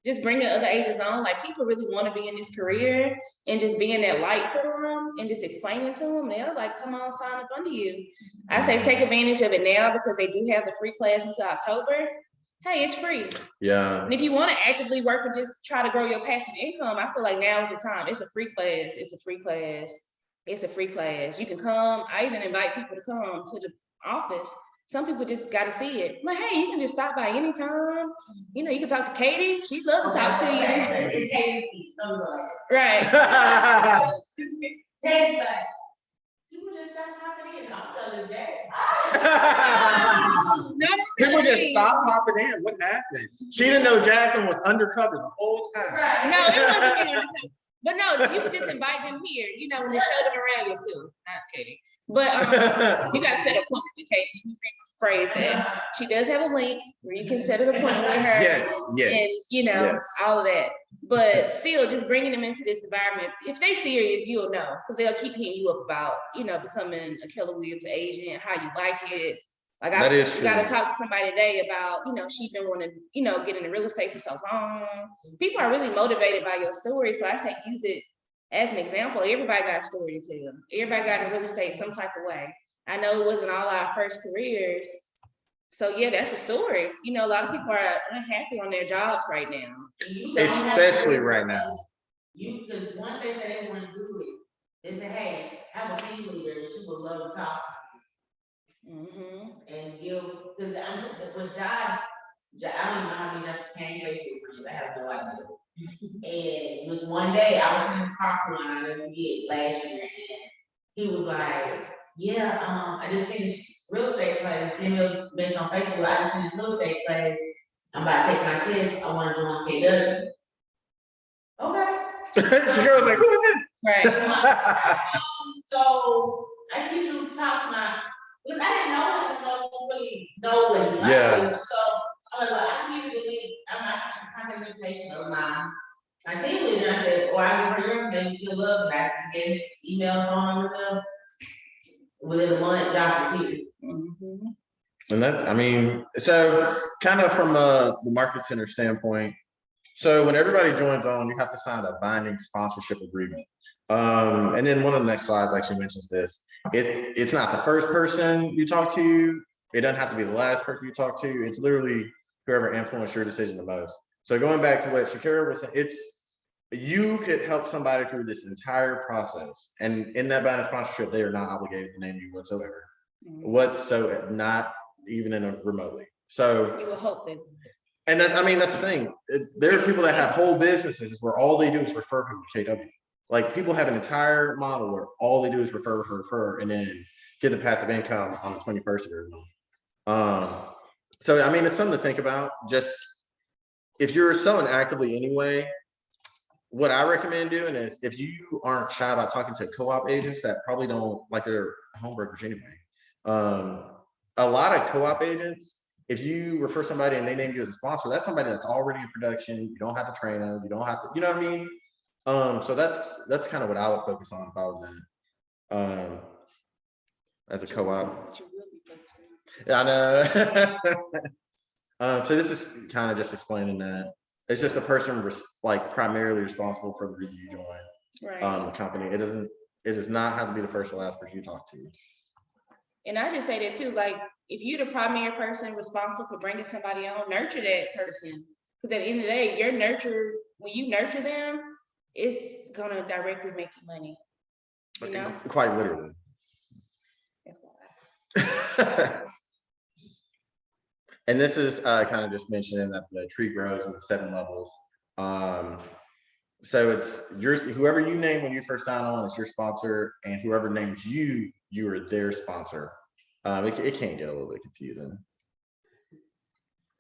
[SPEAKER 1] Just bringing other agents on, like people really want to be in this career and just being that light for them and just explaining to them. They're like, come on, sign up under you. I say take advantage of it now because they do have the free class until October. Hey, it's free.
[SPEAKER 3] Yeah.
[SPEAKER 1] And if you want to actively work and just try to grow your passive income, I feel like now is the time. It's a free class. It's a free class. It's a free class. You can come. I even invite people to come to the office. Some people just got to see it. I'm like, hey, you can just stop by anytime. You can talk to Katie. She'd love to talk to you. Right.
[SPEAKER 6] People just stop popping in. I'll tell his dad.
[SPEAKER 3] People just stop popping in. What happened? She didn't know Jasmine was undercover the whole time.
[SPEAKER 1] No, it wasn't me undercover. But no, you could just invite them here, when you show them around yourself. Not Katie. But you gotta set an appointment with Katie. You phrase that. She does have a link where you can set an appointment with her.
[SPEAKER 3] Yes.
[SPEAKER 1] And
[SPEAKER 3] yes.
[SPEAKER 1] all of that. But still just bringing them into this environment. If they serious, you'll know, because they'll keep hitting you up about, becoming a Keller Williams agent, how you like it. Like I got to talk to somebody today about, she's been wanting to, get into real estate for so long. People are really motivated by your story. So I say use it as an example. Everybody got a story to tell. Everybody got in real estate some type of way. I know it wasn't all our first careers. So yeah, that's a story. A lot of people are unhappy on their jobs right now.
[SPEAKER 3] Especially right now.
[SPEAKER 6] Because once they say they want to do it, they say, hey, I'm a team leader. She would love to talk.
[SPEAKER 1] Mm-hmm.
[SPEAKER 6] And give, because with jobs, I don't even know how many came Facebook friends. I have no idea. And it was one day I was in the parking lot and we last year, and he was like, yeah, I just finished real estate class. Send me based on Facebook. I just finished real estate class. I'm about to take my test. I want to join KW. Okay.
[SPEAKER 3] She was like, who is this?
[SPEAKER 1] Right.
[SPEAKER 6] So I need to talk to my, because I didn't know him enough to really know what he liked.
[SPEAKER 3] Yeah.
[SPEAKER 6] So I'm like, well, I can give you the link. I'm not contact information of my team leader. I said, well, I give her your information. She'll love it. I gave his email, phone number, stuff. Within a month, Josh was here.
[SPEAKER 1] Mm-hmm.
[SPEAKER 3] And that, so kind of from the market center standpoint, so when everybody joins on, you have to sign a binding sponsorship agreement. And then one of the next slides actually mentions this. It's not the first person you talk to. It doesn't have to be the last person you talk to. It's literally whoever influenced your decision the most. So going back to what Shakira was saying, you could help somebody through this entire process. And in that binding sponsorship, they are not obligated to name you whatsoever.
[SPEAKER 1] Mm-hmm.
[SPEAKER 3] Not even in a remotely. So
[SPEAKER 1] you would hope that.
[SPEAKER 3] And that's the thing. There are people that have whole businesses where all they do is refer people to KW. Like people have an entire model where all they do is refer, and then get the passive income on the 21st of every month. So I mean, it's something to think about. Just if you're selling actively anyway, what I recommend doing is if you aren't shy about talking to co-op agents that probably don't like their home brokers anyway. A lot of co-op agents, if you refer somebody and they name you as a sponsor, that's somebody that's already in production. You don't have to train them. You don't have to, you know what I mean? So that's kind of what I would focus on if I was in as a co-op.
[SPEAKER 1] But you will be focusing.
[SPEAKER 3] Yeah, I know. So this is kind of just explaining that it's just a person like primarily responsible for the reason you join
[SPEAKER 1] Right.
[SPEAKER 3] the company. It does not have to be the first or last person you talk to.
[SPEAKER 1] And I just say that too, like, if you're the primary person responsible for bringing somebody on, nurture that person. Because at the end of the day, when you nurture them, it's gonna directly make you money. You know?
[SPEAKER 3] Quite literally. And this is kind of just mentioning that the tree grows in 7 levels. So it's yours, whoever you name when you first sign on is your sponsor, and whoever names you, you are their sponsor. It can get a little bit confusing.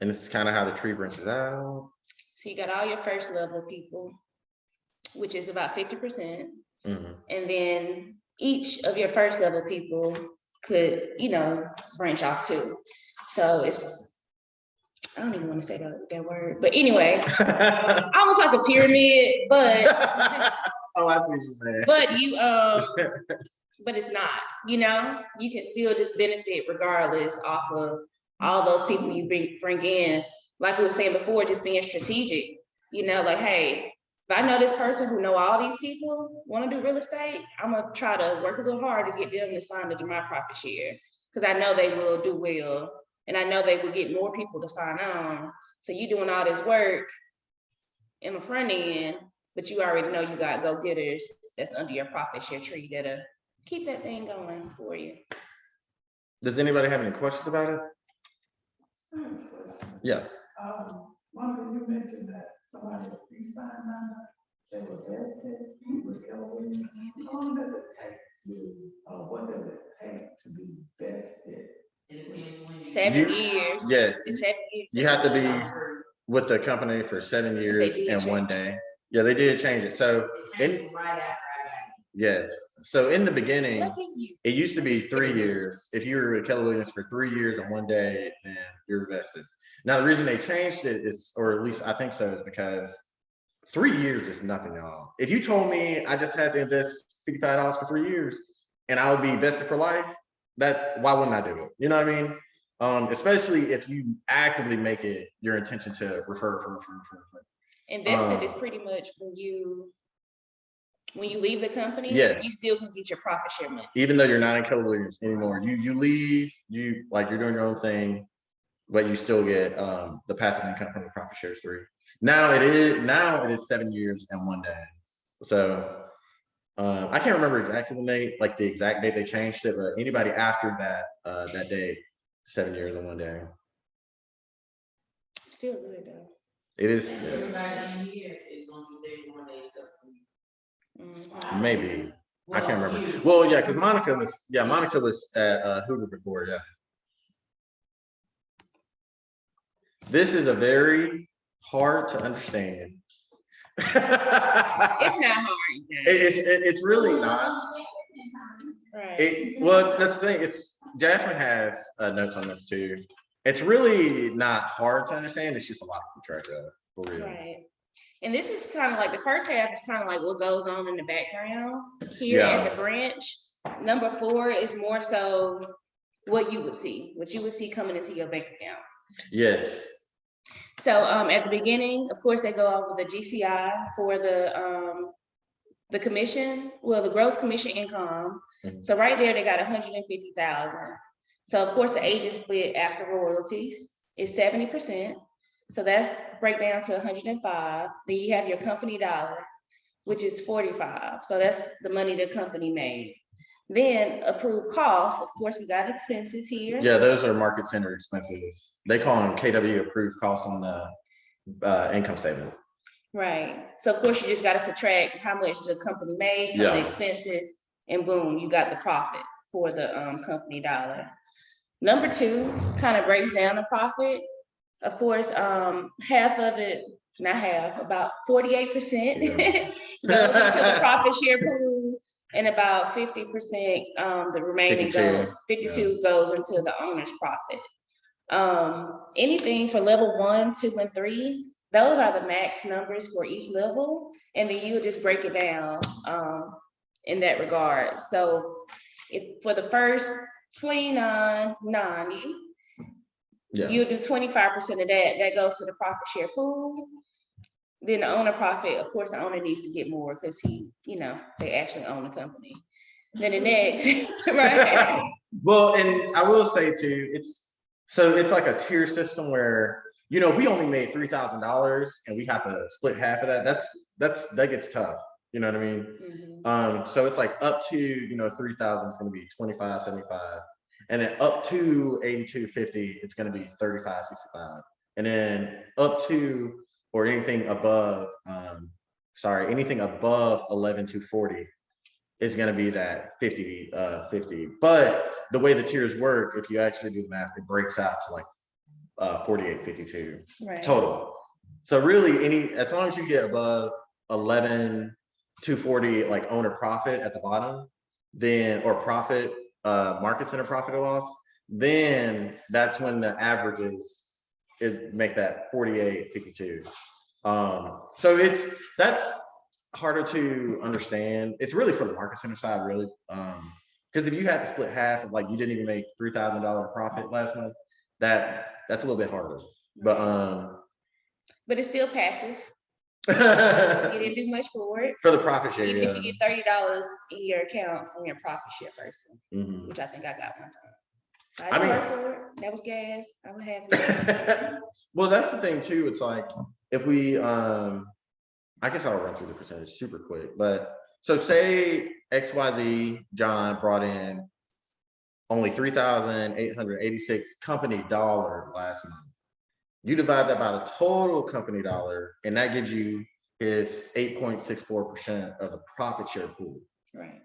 [SPEAKER 3] And this is kind of how the tree branches out.
[SPEAKER 1] So you got all your first level people, which is about 50%.
[SPEAKER 3] Mm-hmm.
[SPEAKER 1] And then each of your first level people could, branch off too. So I don't even want to say that word, but anyway, almost like a pyramid, but
[SPEAKER 3] Oh, I see what you're saying.
[SPEAKER 1] but but it's not, you can still just benefit regardless off of all those people you bring in. Like we were saying before, just being strategic, like, hey, if I know this person who know all these people want to do real estate, I'm gonna try to work a little hard to get them to sign to do my profit share, because I know they will do well. And I know they will get more people to sign on. So you doing all this work in the front end, but you already know you got go-getters that's under your profit share tree that'll keep that thing going for you.
[SPEAKER 3] Does anybody have any questions about it? Yeah.
[SPEAKER 8] Monica, you mentioned that somebody pre-signed on, they were vested with Kelly. How long does it take what does it take to be vested?
[SPEAKER 1] 7 years.
[SPEAKER 3] Yes.
[SPEAKER 1] It's 7 years.
[SPEAKER 3] You have to be with the company for 7 years and 1 day. Yeah, they did change it. So yes. So in the beginning, it used to be 3 years. If you were with Keller Williams for 3 years and 1 day, then you're vested. Now the reason they changed it is, or at least I think so, is because 3 years is nothing, y'all. If you told me I just had to invest $55 for 3 years and I would be vested for life, why wouldn't I do it? You know what I mean? Especially if you actively make it your intention to refer.
[SPEAKER 1] Invested is pretty much when you leave the company,
[SPEAKER 3] yes,
[SPEAKER 1] you still can get your profit share money.
[SPEAKER 3] Even though you're not in Keller Williams anymore, you leave, you're doing your own thing, but you still get the passive income from the profit share 3. Now it is 7 years and 1 day. So I can't remember exactly the exact date they changed it, but anybody after that date, 7 years and 1 day.
[SPEAKER 1] Still good though.
[SPEAKER 3] It is.
[SPEAKER 6] Everybody in here is going to say 1 day stuff.
[SPEAKER 3] Maybe. I can't remember. Well, yeah, because Monica was at Hoover before, yeah. This is a very hard to understand.
[SPEAKER 1] It's not hard.
[SPEAKER 3] It's really not.
[SPEAKER 1] Right.
[SPEAKER 3] Well, that's the thing. Jasmine has notes on this too. It's really not hard to understand. It's just a lot to keep track of, for real.
[SPEAKER 1] Right. And this is kind of like the first half is kind of like what goes on in the background here at the branch. Number 4 is more so what you would see coming into your bank account.
[SPEAKER 3] Yes.
[SPEAKER 1] So at the beginning, of course, they go over the GCI for the commission, the gross commission income. Mm-hmm. So right there, they got 150,000. So of course, the agent split after royalties is 70%. So that's break down to 105. Then you have your company dollar, which is 45. So that's the money the company made. Then approved costs. Of course, we got expenses here.
[SPEAKER 3] Yeah, those are market center expenses. They call them KW approved costs on the income statement.
[SPEAKER 1] Right. So of course, you just gotta subtract how much the company made from the
[SPEAKER 3] Yeah.
[SPEAKER 1] expenses, and boom, you got the profit for the company dollar. Number two kind of breaks down the profit. Of course, half of it, not half, about 48% goes into the profit share pool, and about 50%, the remaining
[SPEAKER 3] 52,
[SPEAKER 1] 52 goes into the owner's profit. Anything for level 1, 2, and 3, those are the max numbers for each level, and then you just break it down in that regard. So if for the first 29.90,
[SPEAKER 3] Yeah.
[SPEAKER 1] you do 25% of that. That goes to the profit share pool. Then the owner profit, of course, the owner needs to get more because he, they actually own the company. Then the next, right?
[SPEAKER 3] Well, and I will say too, it's like a tier system where, we only made $3,000 and we have to split half of that. That gets tough. You know what I mean?
[SPEAKER 1] Mhm.
[SPEAKER 3] So it's like up to, 3,000 is going to be 25.75. And then up to 82.50, it's going to be 35.65. And then up to, or anything above, anything above 11.240 is going to be that 50. But the way the tiers work, if you actually do the math, it breaks out to like 48.52
[SPEAKER 1] Right.
[SPEAKER 3] total. So really, as long as you get above 11.240, like owner profit at the bottom, then, or profit, market center profit or loss, then that's when the averages make that 48.52. So that's harder to understand. It's really for the market center side, really. Because if you had to split half of, like, you didn't even make $3,000 profit last month, that's a little bit harder. But
[SPEAKER 1] it's still passive. You didn't do much for it.
[SPEAKER 3] for the profit share,
[SPEAKER 1] Even
[SPEAKER 3] yeah.
[SPEAKER 1] if you get $30 in your account from your profit share person,
[SPEAKER 3] Mhm.
[SPEAKER 1] which I think I got one time. I
[SPEAKER 3] I
[SPEAKER 1] didn't
[SPEAKER 3] mean-
[SPEAKER 1] work for it. That was gas. I was happy.
[SPEAKER 3] Well, that's the thing too. It's like if we, I guess I'll run through the percentage super quick. But so say XYZ John brought in only 3,886 company dollar last month. You divide that by the total company dollar, and that gives you his 8.64% of the profit share pool.
[SPEAKER 1] Right.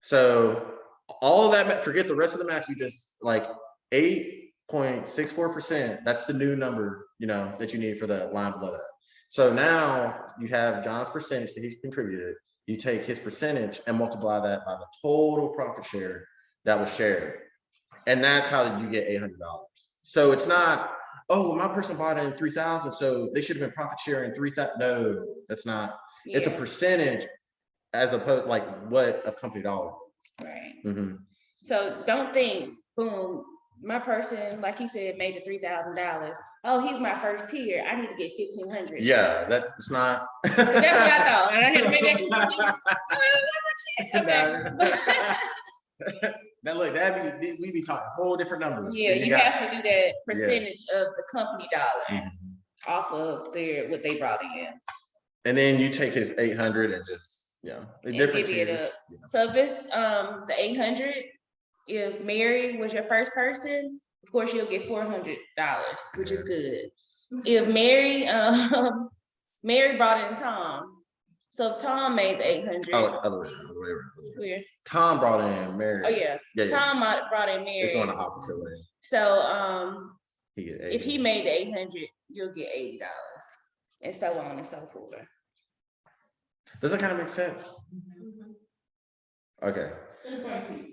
[SPEAKER 3] So all of that, forget the rest of the math. You just like 8.64%. That's the new number, that you need for the line below that. So now you have John's percentage that he's contributed. You take his percentage and multiply that by the total profit share that was shared. And that's how you get $800. So it's not, oh, my person bought in 3,000, so they should have been profit sharing 3,000. No, that's not.
[SPEAKER 1] Yeah.
[SPEAKER 3] It's a percentage as opposed like what a company dollar.
[SPEAKER 1] Right.
[SPEAKER 3] Mm-hmm.
[SPEAKER 1] So don't think, boom, my person, like he said, made the $3,000. Oh, he's my first tier. I need to get 1,500.
[SPEAKER 3] Yeah, that's not.
[SPEAKER 1] So that's what I thought. And I had to make that.
[SPEAKER 3] Now look, we be talking whole different numbers.
[SPEAKER 1] Yeah,
[SPEAKER 3] And
[SPEAKER 1] you have to do that percentage of the company dollar
[SPEAKER 3] Mhm.
[SPEAKER 1] off of what they brought in.
[SPEAKER 3] And then you take his 800 and just the
[SPEAKER 1] And
[SPEAKER 3] different
[SPEAKER 1] divvy it
[SPEAKER 3] tiers.
[SPEAKER 1] up. So if it's the 800, if Mary was your first person, of course you'll get $400, which is good. If Mary brought in Tom, so if Tom made the 800.
[SPEAKER 3] Oh, other way.
[SPEAKER 1] Weird.
[SPEAKER 3] Tom brought in Mary.
[SPEAKER 1] Oh yeah. Tom brought in
[SPEAKER 3] It's
[SPEAKER 1] Mary.
[SPEAKER 3] going the opposite way.
[SPEAKER 1] So
[SPEAKER 3] If
[SPEAKER 1] he made the 800, you'll get $80, and so on and so forth.
[SPEAKER 3] Does that kind of make sense? Okay.
[SPEAKER 1] Right.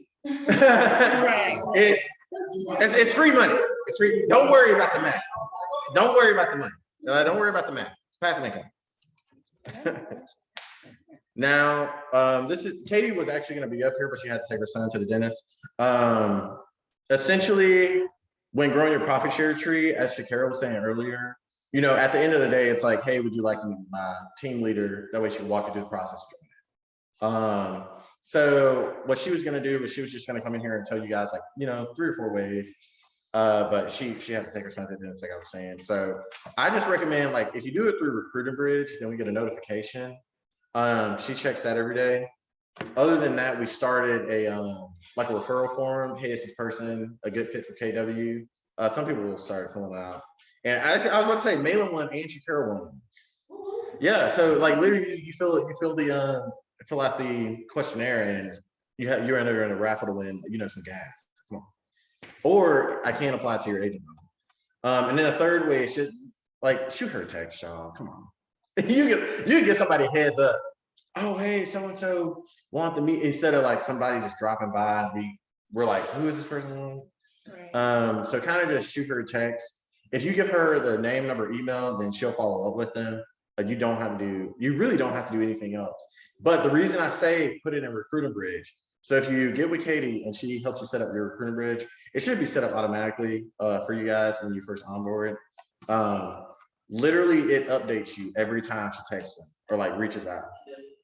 [SPEAKER 3] It's free money. It's free. Don't worry about the math. Don't worry about the money. Don't worry about the math. It's passive income. Now, Katie was actually going to be up here, but she had to take her son to the dentist. Essentially, when growing your profit share tree, as Shakira was saying earlier, at the end of the day, it's like, hey, would you like to be my team leader? That way she can walk you through the process. So what she was going to do was she was just going to come in here and tell you guys, like, 3 or 4 ways. But she had to take her son to the dentist, like I was saying. So I just recommend, like, if you do it through Recruiting Bridge, then we get a notification. She checks that every day. Other than that, we started a like a referral form. Hey, is this person a good fit for KW? Some people will start filling out. And actually, I was about to say, Malin won and Shakira won. Yeah, so like literally you fill fill out the questionnaire and you're in a raffle to win, some gas. Come on. Or I can apply to your agent. And then a third way is just like shoot her a text, Sean. Come on. you get somebody a heads up. Oh, hey, so and so want to meet instead of like somebody just dropping by and we're like, who is this person?
[SPEAKER 1] Right.
[SPEAKER 3] So kind of just shoot her a text. If you give her their name, number, email, then she'll follow up with them. Like you really don't have to do anything else. But the reason I say put it in Recruiting Bridge. So if you get with Katie and she helps you set up your Recruiting Bridge, it should be set up automatically for you guys when you first onboard. Literally it updates you every time she texts them or like reaches out.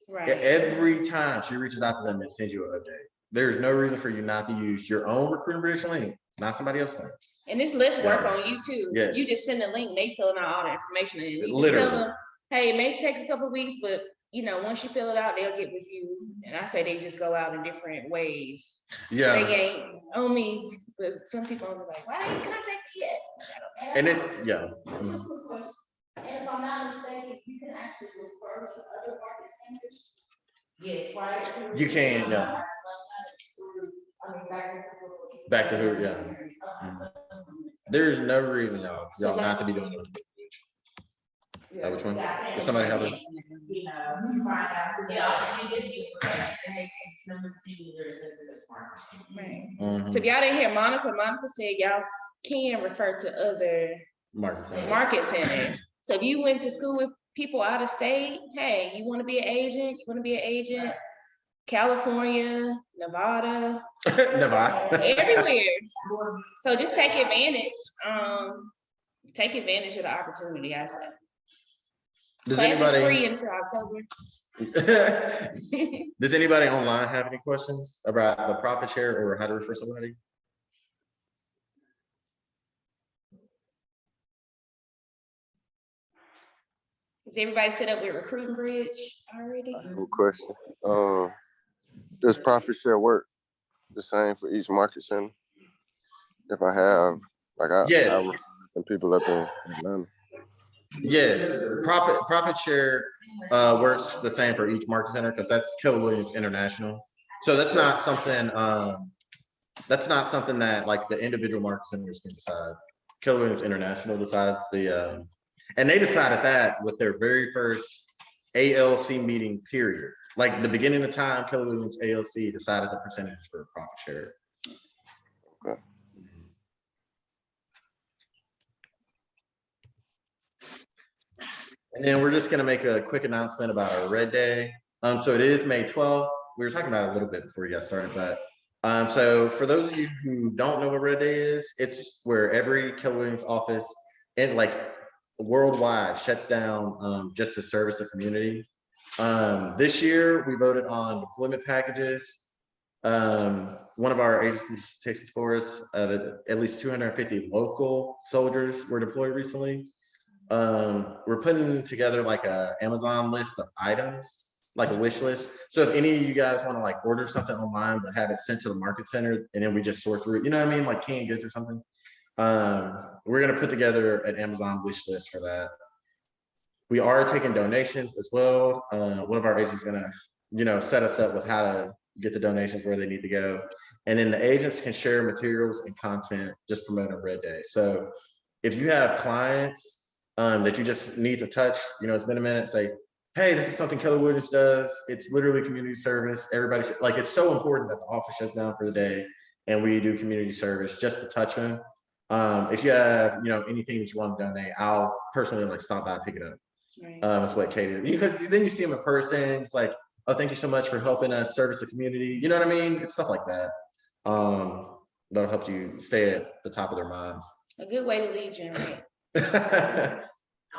[SPEAKER 1] Right.
[SPEAKER 3] Every time she reaches out to them and sends you an update. There's no reason for you not to use your own Recruiting Bridge link, not somebody else's link.
[SPEAKER 1] And it's less work on you too.
[SPEAKER 3] Yes.
[SPEAKER 1] You just send a link, they filling out all the information in. You can
[SPEAKER 3] Literally.
[SPEAKER 1] tell them, hey, it may take a couple of weeks, but once you fill it out, they'll get with you. And I say they just go out in different ways.
[SPEAKER 3] Yeah.
[SPEAKER 1] They ain't on me, but some people are like, why didn't you contact me yet?
[SPEAKER 3] And yeah.
[SPEAKER 7] And if I'm not mistaken, you can actually refer to other market centers.
[SPEAKER 6] Yes.
[SPEAKER 7] Right?
[SPEAKER 3] You can, yeah.
[SPEAKER 7] I mean,
[SPEAKER 3] Back to who, yeah. There's no reason y'all not to be doing it. Which one? Does somebody have it?
[SPEAKER 6] You find out. Yeah, and this is hey, it's number 2, there's this market.
[SPEAKER 1] Right. So if y'all didn't hear Monica said y'all can refer to other market centers. So if you went to school with people out of state, hey, you want to be an agent, California, Nevada, everywhere. So just take advantage. Take advantage of the opportunity, I say. Class is free until October.
[SPEAKER 3] Does anybody online have any questions about the profit share or how to refer somebody?
[SPEAKER 1] Is everybody set up with Recruiting Bridge already?
[SPEAKER 9] Good question. Does profit share work the same for each market center? If I have, like, I have some people up in Atlanta.
[SPEAKER 3] Yes, profit share works the same for each market center because that's Keller Williams International. So that's not something that like the individual market centers can decide. Keller Williams International decides and they decided that with their very first ALC meeting period. Like the beginning of time, Keller Williams ALC decided the percentages for profit share.
[SPEAKER 9] Okay.
[SPEAKER 3] And then we're just gonna make a quick announcement about our Red Day. So it is May 12th. We were talking about it a little bit before you got started, but so for those of you who don't know what Red Day is, it's where every Keller Williams office and like worldwide shuts down just to service the community. This year we voted on deployment packages. One of our agencies takes it for us. At least 250 local soldiers were deployed recently. We're putting together like a Amazon list of items, like a wish list. So if any of you guys want to like order something online but have it sent to the market center and then we just sort through it, you know what I mean, like canned goods or something. We're gonna put together an Amazon wish list for that. We are taking donations as well. One of our agents is gonna, set us up with how to get the donations where they need to go. And then the agents can share materials and content just promoting Red Day. So if you have clients that you just need to touch, it's been a minute, say, hey, this is something Keller Williams does. It's literally community service. Everybody, like, it's so important that the office shuts down for the day and we do community service just to touch them. If you have, anything that you want to donate, I'll personally like stop by and pick it up.
[SPEAKER 1] Right.
[SPEAKER 3] That's what Katie did. Because then you see them in person. It's like, oh, thank you so much for helping us service the community. You know what I mean? It's stuff like that. That'll help you stay at the top of their minds.
[SPEAKER 1] A good way to lead generate.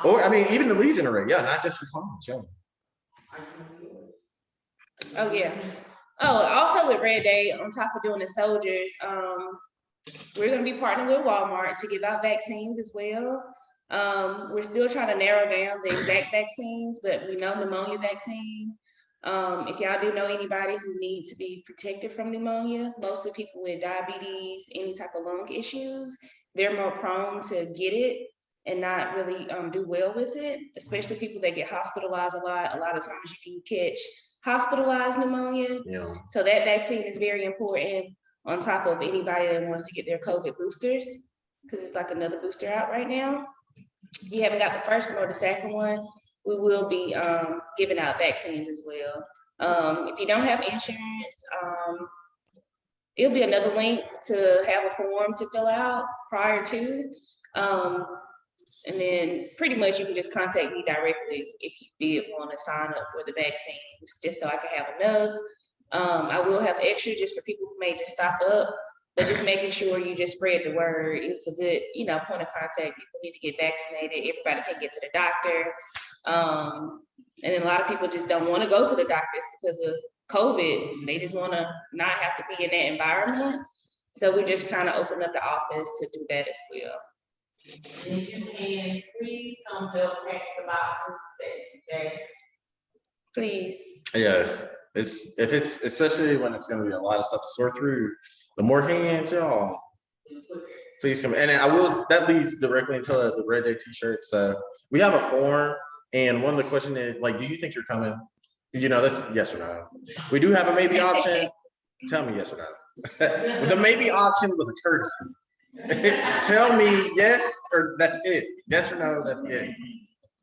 [SPEAKER 3] Or I mean, even the lead generate, yeah, not just for clients. Yeah.
[SPEAKER 1] Oh yeah. Oh, also with Red Day, on top of doing the soldiers, we're gonna be partnering with Walmart to give out vaccines as well. We're still trying to narrow down the exact vaccines, but we know pneumonia vaccine. If y'all do know anybody who needs to be protected from pneumonia, mostly people with diabetes, any type of lung issues, they're more prone to get it. and not really do well with it, especially people that get hospitalized a lot. A lot of times you can catch hospitalized pneumonia.
[SPEAKER 3] Yeah.
[SPEAKER 1] So that vaccine is very important on top of anybody that wants to get their COVID boosters, because it's like another booster out right now. If you haven't got the first one or the second one, we will be giving out vaccines as well. If you don't have insurance, it'll be another link to have a form to fill out prior to. And then pretty much you can just contact me directly if you did want to sign up for the vaccines, just so I can have enough. I will have extra just for people who may just stop up, but just making sure you just spread the word. It's a good, point of contact. People need to get vaccinated. Everybody can get to the doctor. And then a lot of people just don't want to go to the doctors because of COVID. They just want to not have to be in that environment. So we just kind of open up the office to do that as well.
[SPEAKER 6] And if you can, please come help pack the boxes that
[SPEAKER 1] Please.
[SPEAKER 3] Yes, it's especially when it's going to be a lot of stuff to sort through. The more hands, y'all, please come. And that leads directly into the Red Day t-shirt. So we have a form, and one of the questions is like, do you think you're coming? That's yes or no. We do have a maybe option. Tell me yes or no. The maybe option was a courtesy. Tell me yes or that's it. Yes or no, that's it.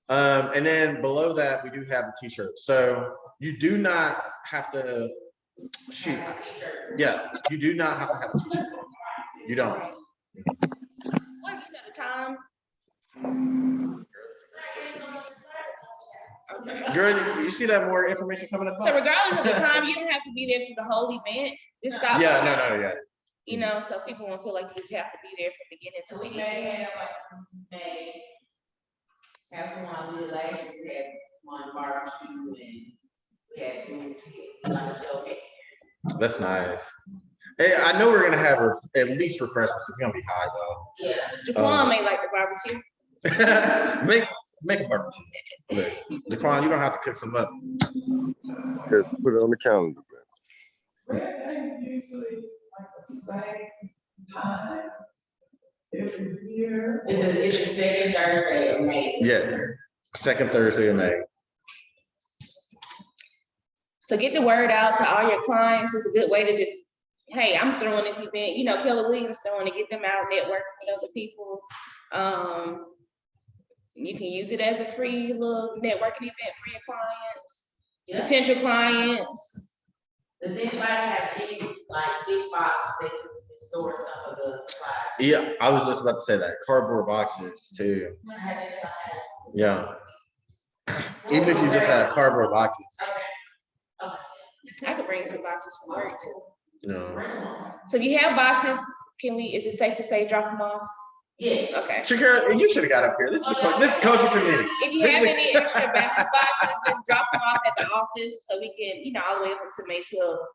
[SPEAKER 3] And then below that, we do have the t-shirt. So you do not have to shoot. Yeah, you do not have to have a t-shirt. You don't.
[SPEAKER 1] Well, the time. Okay.
[SPEAKER 3] Girl, you see that more information coming up?
[SPEAKER 1] So regardless of the time, you don't have to be there through the whole event. Just stop.
[SPEAKER 3] Yeah, no.
[SPEAKER 1] So people won't feel like you just have to be there from beginning to
[SPEAKER 6] we
[SPEAKER 1] end.
[SPEAKER 6] may have someone we did last year. We had one barbecue and we had food. Okay.
[SPEAKER 3] That's nice. Hey, I know we're gonna have at least refreshments. It's gonna be high though.
[SPEAKER 6] Yeah.
[SPEAKER 1] Jaquan may like the barbecue.
[SPEAKER 3] Make a barbecue. Okay. Jaquan, you're gonna have to cook some up.
[SPEAKER 9] Put it on the calendar.
[SPEAKER 8] Red Day usually like the same time every year.
[SPEAKER 6] It's the second Thursday of May.
[SPEAKER 3] Yes, second Thursday of May.
[SPEAKER 1] So get the word out to all your clients. It's a good way to just, hey, I'm throwing this event. Keller Williams throwing to get them out networking with other people. You can use it as a free little networking event for your clients, potential clients.
[SPEAKER 6] Does anybody have any big boxes that can store some of the supplies?
[SPEAKER 3] Yeah, I was just about to say that. Cardboard boxes too. Yeah. Even if you just have cardboard boxes.
[SPEAKER 6] Okay.
[SPEAKER 1] I could bring some boxes from work too.
[SPEAKER 3] No.
[SPEAKER 1] So if you have boxes, is it safe to say drop them off?
[SPEAKER 6] Yes.
[SPEAKER 1] Okay.
[SPEAKER 3] Shakira, you should have got up here. This is coaching committee.
[SPEAKER 1] If you have any extra boxes, just drop them off at the office so we can, all the way up to May 12th.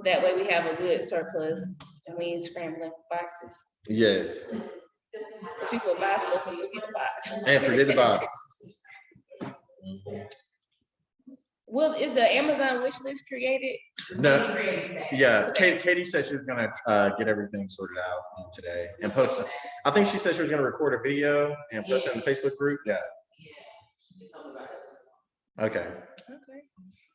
[SPEAKER 1] That way we have a good surplus and we ain't scrambling boxes.
[SPEAKER 3] Yes.
[SPEAKER 1] Because people buy stuff and forget the box.
[SPEAKER 3] And forget the box.
[SPEAKER 1] Well, is the Amazon wish list created?
[SPEAKER 3] No. Yeah, Katie said she was gonna get everything sorted out today and post it. I think she said she was gonna record a video and post it in the Facebook group. Yeah. Okay.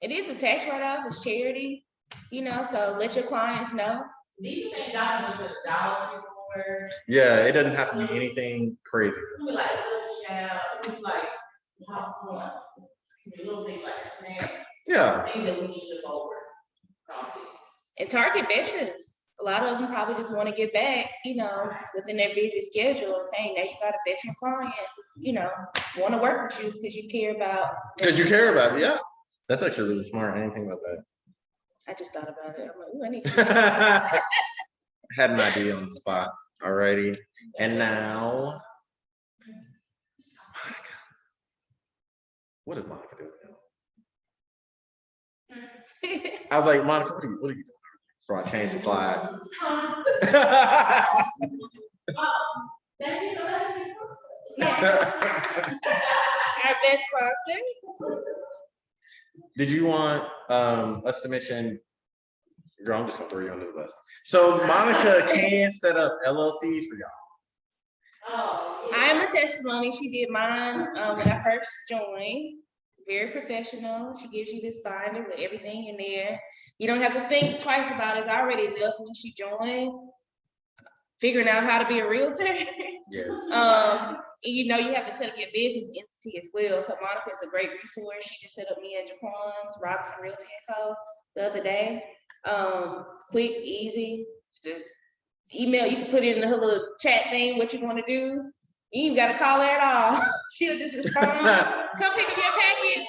[SPEAKER 1] It is a tax write-off, it's charity, so let your clients know.
[SPEAKER 6] These things got into the Dollar Tree.
[SPEAKER 3] Yeah, it doesn't have to be anything crazy.
[SPEAKER 6] Like little child, like popcorn, little things like snacks.
[SPEAKER 3] Yeah.
[SPEAKER 6] Things that we can ship over.
[SPEAKER 1] And target veterans. A lot of them probably just want to get back, within their busy schedule. Hey, now you got a veteran client, want to work with you because you care about.
[SPEAKER 3] Because you care about it, yeah. That's actually really smart. I didn't think about that.
[SPEAKER 1] I just thought about it. I'm like, ooh, I need to.
[SPEAKER 3] Had an idea on the spot. Alrighty. And now. Monica. What is Monica doing now? I was like, Monica, what are you doing? Before I change the slide.
[SPEAKER 1] Our best sponsor.
[SPEAKER 3] Did you want us to mention? Girl, I'm just gonna throw you under the bus. So Monica can set up LLCs for y'all.
[SPEAKER 1] I am a testimony. She did mine when I first joined. Very professional. She gives you this binder with everything in there. You don't have to think twice about it. It's already enough when she joined. Figuring out how to be a realtor.
[SPEAKER 3] Yes.
[SPEAKER 1] You know, you have to set up your business entity as well. So Monica is a great resource. She just set up me and Jaquan's Robinson Realty & Co. the other day. Quick, easy, just email. You can put it in her little chat thing, what you want to do. You ain't got to call her at all. She'll just respond, come pick up your package.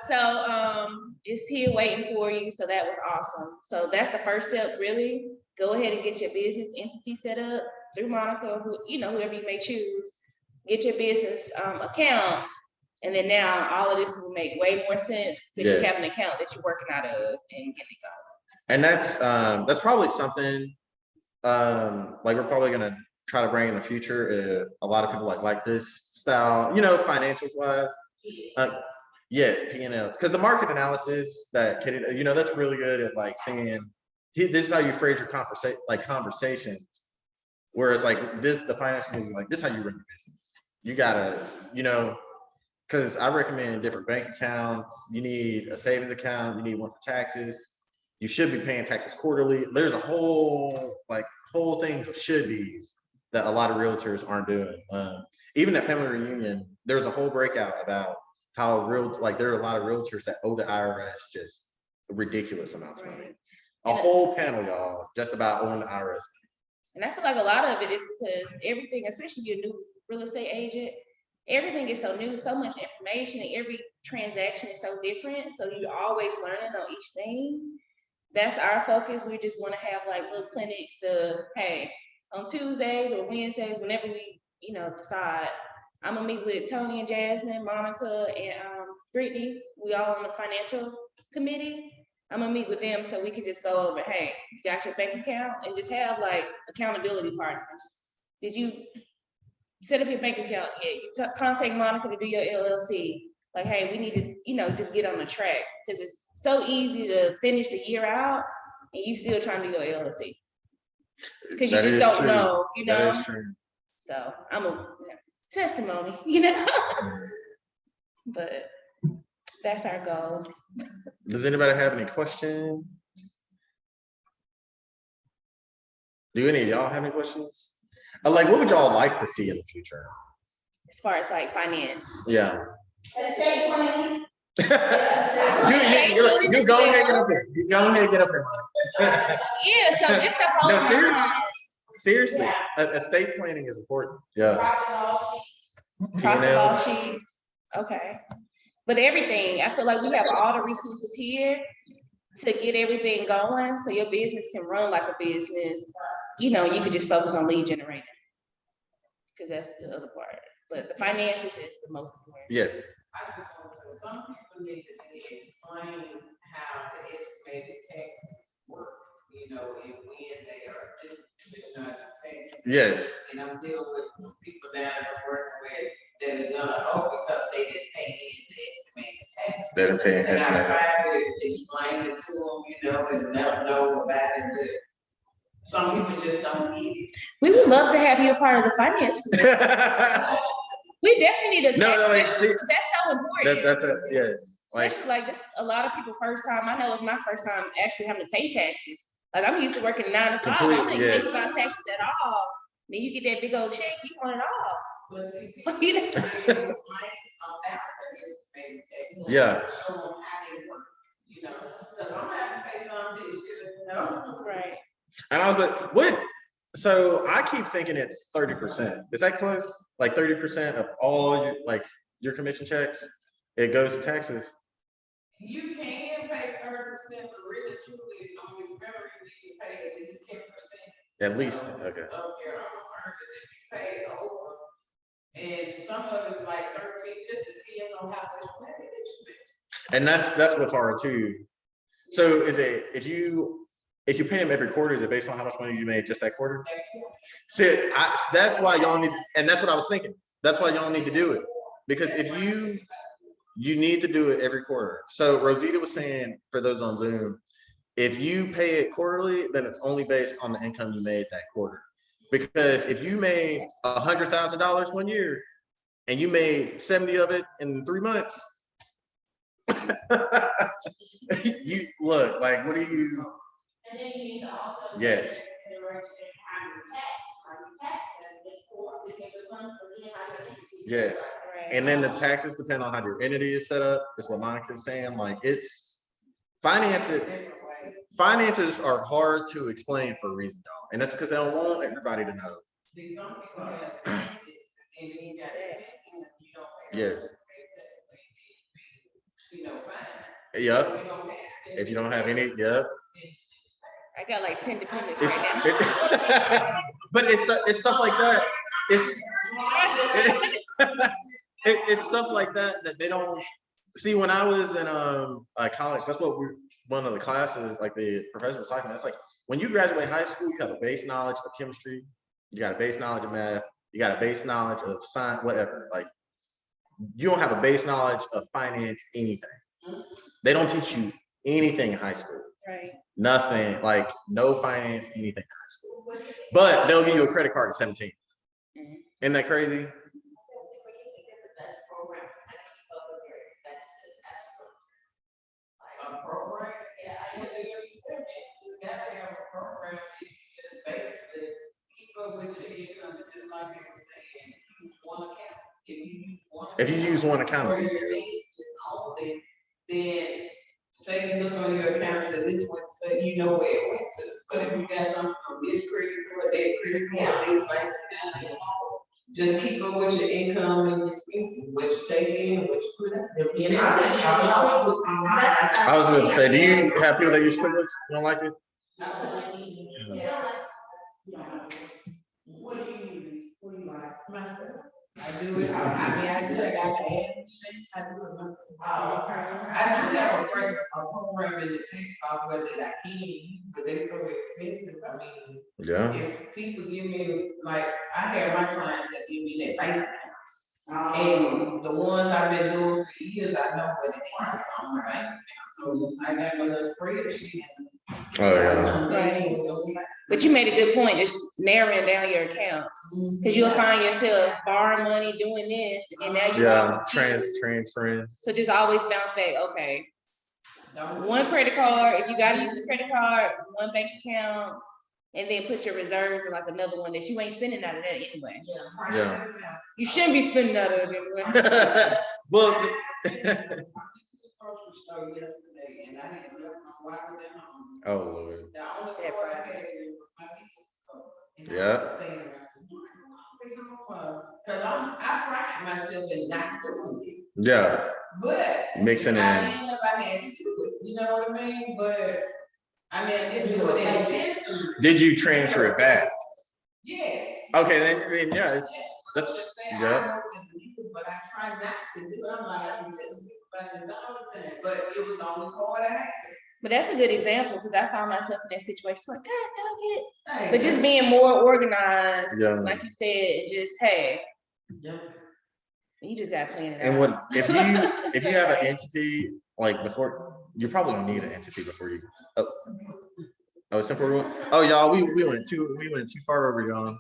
[SPEAKER 1] So it's here waiting for you. So that was awesome. So that's the first step, really. Go ahead and get your business entity set up through Monica, whoever you may choose. Get your business account. And then now all of this will make way more sense because you have an account that you're working out of and getting it going.
[SPEAKER 3] And that's probably something like we're probably gonna try to bring in the future if a lot of people like this style, financials wise. Yes, P&Ls, because the market analysis that Katie, that's really good at like saying this is how you phrase your conversations. Whereas like the financial is like this is how you run your business. You gotta, because I recommend different bank accounts. You need a savings account. You need one for taxes. You should be paying taxes quarterly. There's a whole things of should be's that a lot of realtors aren't doing. Even at family reunion, there's a whole breakout about how there are a lot of realtors that owe the IRS just ridiculous amounts of money. A whole panel, y'all, just about owing the IRS.
[SPEAKER 1] And I feel like a lot of it is because everything, especially your new real estate agent, everything is so new, so much information, and every transaction is so different. So you're always learning on each thing. That's our focus. We just want to have like little clinics to, hey, on Tuesdays or Wednesdays, whenever we, decide, I'm gonna meet with Tony and Jasmine, Monica, and Brittany. We all on the financial committee. I'm gonna meet with them so we can just go over, hey, you got your bank account, and just have like accountability partners. Did you set up your bank account? Yeah, you contact Monica to do your LLC. Like, hey, we need to, just get on the track because it's so easy to finish the year out and you still trying to do your LLC because you just don't know,
[SPEAKER 3] That is true.
[SPEAKER 1] So I'm a testimony, but that's our goal.
[SPEAKER 3] Does anybody have any questions? Do any of y'all have any questions? Like, what would y'all like to see in the future?
[SPEAKER 1] As far as like finance.
[SPEAKER 3] Yeah.
[SPEAKER 6] Estate planning.
[SPEAKER 3] You go ahead and get up here. You go ahead and get up here, Monica.
[SPEAKER 1] Yeah, so just the whole
[SPEAKER 3] No, seriously, estate planning is important. Yeah.
[SPEAKER 1] Profit law sheets. Okay. But everything, I feel like we have all the resources here to get everything going so your business can run like a business. You can just focus on lead generating because that's the other part. But the finances is the most important.
[SPEAKER 3] Yes.
[SPEAKER 6] I just want to say, some people need to explain how the estimated taxes work, and when they are due, taxes.
[SPEAKER 3] Yes.
[SPEAKER 6] And I'm dealing with some people that I'm working with that is gonna owe because they didn't pay in the estimated taxes.
[SPEAKER 3] They didn't pay in
[SPEAKER 6] And I
[SPEAKER 3] estimated.
[SPEAKER 6] try to explain it to them, and let them know about it, but some people just don't get it.
[SPEAKER 1] We would love to have you a part of the finance committee. We definitely need a tax specialist, that's so important.
[SPEAKER 3] That's yes.
[SPEAKER 1] Especially like this, a lot of people first time. I know it's my first time actually having to pay taxes. Like I'm used to working 9 to 5. I don't even think about taxes at all. Then you get that big old check, you want it all.
[SPEAKER 6] But see,
[SPEAKER 3] Yeah.
[SPEAKER 6] Show them how they work, because I'm having to pay some this year,
[SPEAKER 1] Right.
[SPEAKER 3] And I was like, what? So I keep thinking it's 30%. Is that close? Like 30% of all your commission checks, it goes to taxes.
[SPEAKER 6] You can pay 30%, but really truly, remember you can pay at least 10%.
[SPEAKER 3] At least, okay.
[SPEAKER 6] Of your earnings if you pay over. And some of it's like 13, just depends on how much money that you make.
[SPEAKER 3] And that's what's hard too. So is it if you pay them every quarter, is it based on how much money you made just that quarter? See, that's why y'all need, and that's what I was thinking. That's why y'all need to do it. Because if you need to do it every quarter. So Rosita was saying, for those on Zoom, if you pay it quarterly, then it's only based on the income you made that quarter. Because if you made $100,000 one year and you made 70 of it in 3 months, you look like, what do you?
[SPEAKER 6] And then you need to also.
[SPEAKER 3] Yes.
[SPEAKER 6] Take into consideration how your tax and this form, because of again, how your entity is set
[SPEAKER 3] Yes.
[SPEAKER 6] up.
[SPEAKER 3] And then the taxes depend on how your entity is set up. Is what Monica's saying. Like it's finances are hard to explain for a reason, y'all. And that's because they don't want everybody to know.
[SPEAKER 6] See, some people have benefits and then you got benefits and you don't pay.
[SPEAKER 3] Yes.
[SPEAKER 6] You know, fine.
[SPEAKER 3] Yep.
[SPEAKER 6] You don't have.
[SPEAKER 3] If you don't have any, yep.
[SPEAKER 1] I got like 10 dependents
[SPEAKER 3] It's,
[SPEAKER 1] right now.
[SPEAKER 3] but it's stuff like that. It's stuff like that that they don't see. When I was in college, that's what one of the classes, like the professor was talking about. It's like when you graduate high school, you have a base knowledge of chemistry, you got a base knowledge of math, you got a base knowledge of science, whatever. Like you don't have a base knowledge of finance, anything. They don't teach you anything in high school.
[SPEAKER 1] Right.
[SPEAKER 3] Nothing, like no finance, anything in high school. But they'll give you a credit card at 17. Isn't that crazy?
[SPEAKER 6] A program, yeah, I know you said it, just gotta have a program, you just basically keep up with your income, just like you were saying, use one account.
[SPEAKER 3] If you use one account,
[SPEAKER 6] For your business only, then say you look on your account, say this one, say you know where it went to. But if you got something from this credit card, that credit card, this bank account, this home, just keep up with your income and expenses, what you take in, what you put out.
[SPEAKER 3] I was going to say, do you have people that use QuickBooks? You don't like it?
[SPEAKER 6] What do you use? What do you like? Myself. I do it. I mean, I do it. I got the ad machine. I do it myself. Oh, okay. I do have a program in the tax software that I can use, but they're so expensive. I mean,
[SPEAKER 3] yeah.
[SPEAKER 6] If people give me, like, I have my clients that give me that bank account. And the ones I've been doing for years, I know what it is on my bank account. So I got my little spreadsheet.
[SPEAKER 3] Oh yeah.
[SPEAKER 1] But you made a good point, just narrowing down your accounts. Because you'll find yourself borrowing money, doing this, and now you
[SPEAKER 3] transferring.
[SPEAKER 1] So just always bounce back, okay. One credit card, if you gotta use a credit card, one bank account, and then put your reserves in like another one that you ain't spending out of that anyway.
[SPEAKER 3] Yeah.
[SPEAKER 1] You shouldn't be spending out of it anyway.
[SPEAKER 3] Well,
[SPEAKER 6] Grocery store yesterday and I had left my wallet at home.
[SPEAKER 3] Oh Lord.
[SPEAKER 6] The only card I had was my business card.
[SPEAKER 3] Yeah.
[SPEAKER 6] Cause I pride myself in not doing it.
[SPEAKER 3] Yeah.
[SPEAKER 6] But
[SPEAKER 3] mixing in.
[SPEAKER 6] I had to do it, you know what I mean? But I mean, I didn't do it intentionally.
[SPEAKER 3] Did you transfer it back?
[SPEAKER 6] Yes.
[SPEAKER 3] Okay, then yeah, that's yeah.
[SPEAKER 6] But I try not to do it. I'm like, I'm telling people about this all the time, but it was the only card I had.
[SPEAKER 1] But that's a good example because I found myself in that situation. Like, God, dog it. But just being more organized, like you said, just hey, you just gotta plan it out.
[SPEAKER 3] And what if you have an entity like before? You probably don't need an entity before you. Oh, simple rule. Oh, y'all, we went too far over, y'all.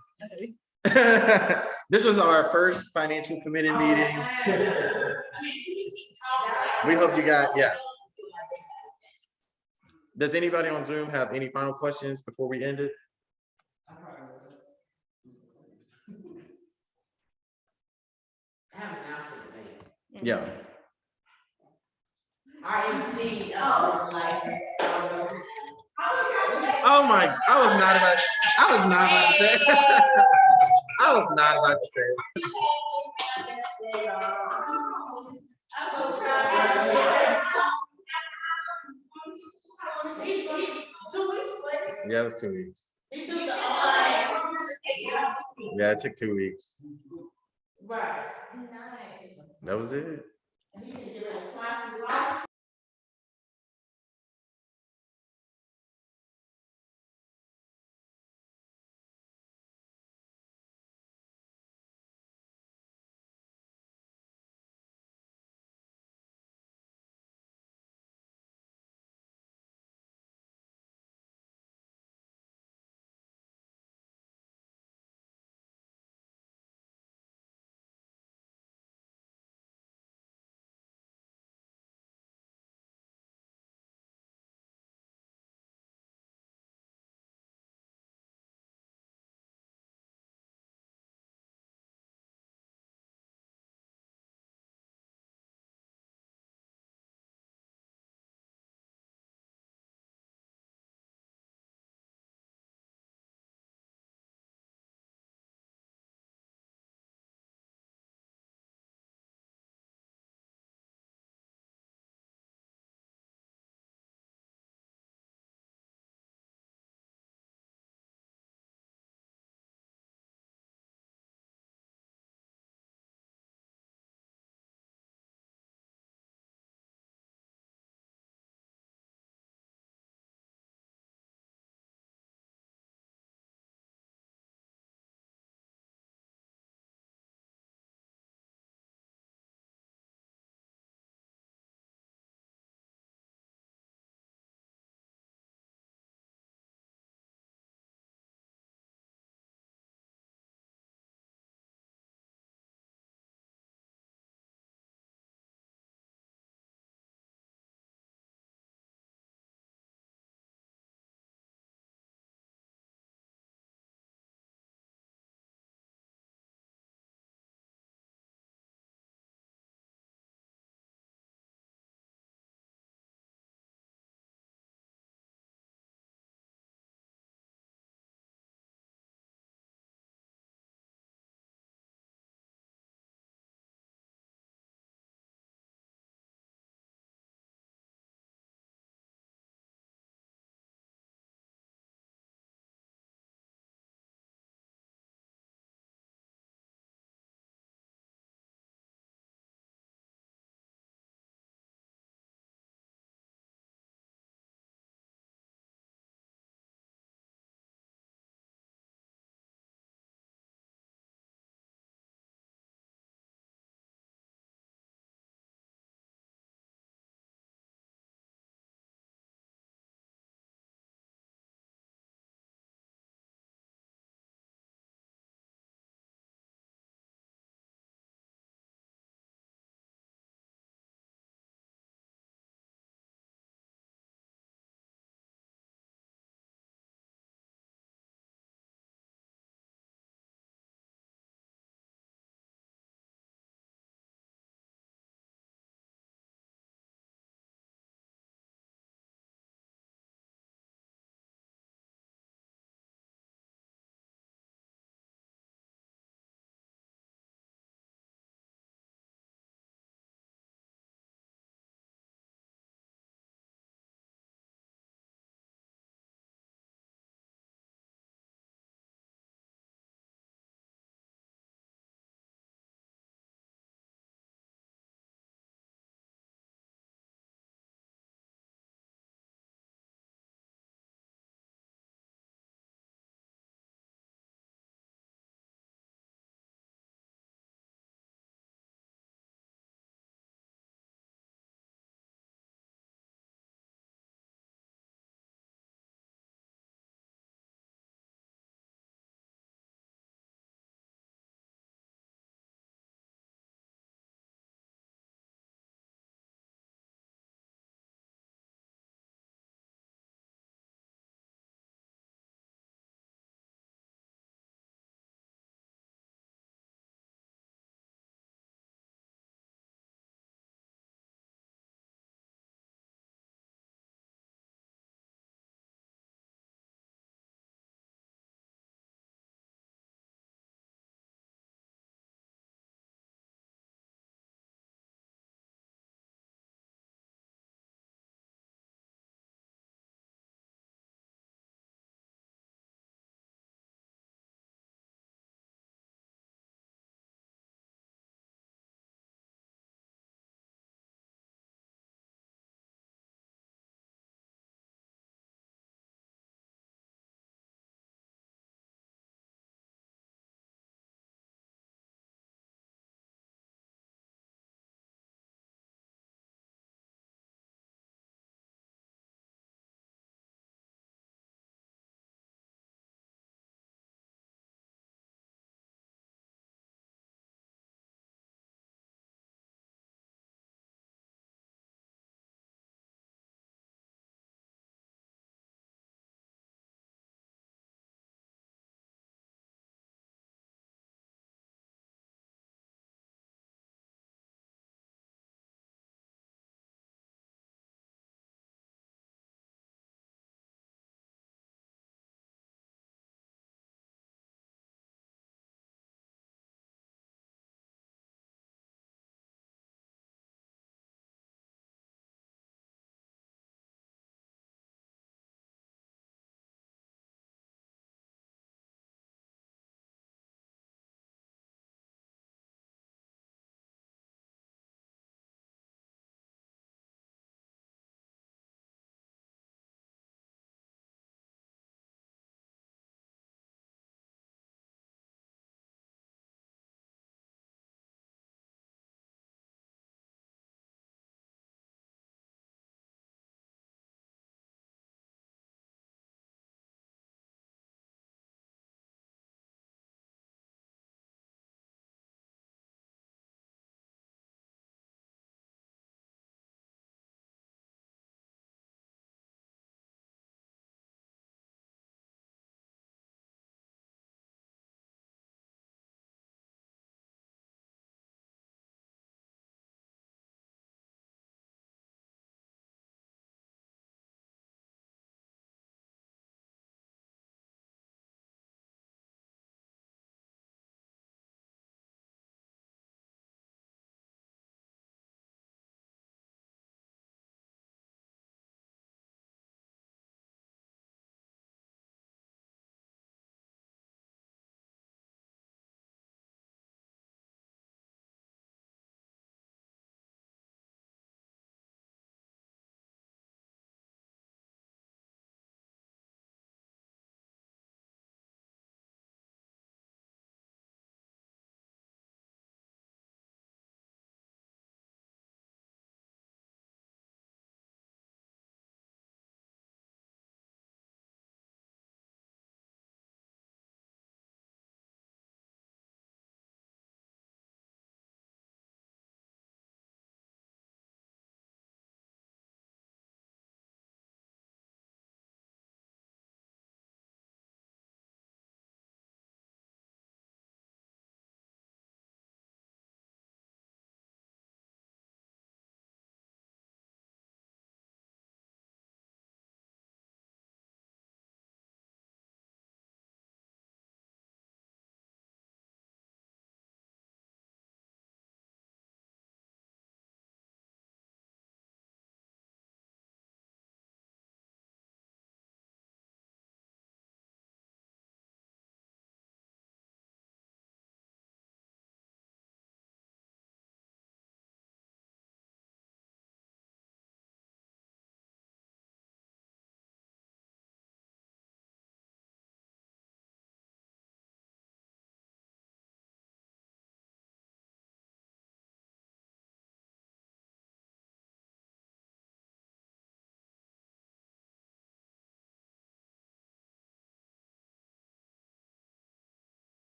[SPEAKER 3] This was our first financial committee meeting. We hope you got Does anybody on Zoom have any final questions before we end it?
[SPEAKER 6] I have an announcement to make.
[SPEAKER 3] Yeah.
[SPEAKER 6] RNC,
[SPEAKER 3] Oh my! I was not about to say. I was not about to say. Yeah, it was 2 weeks. Yeah, it took 2 weeks.
[SPEAKER 6] Right.
[SPEAKER 3] That was it.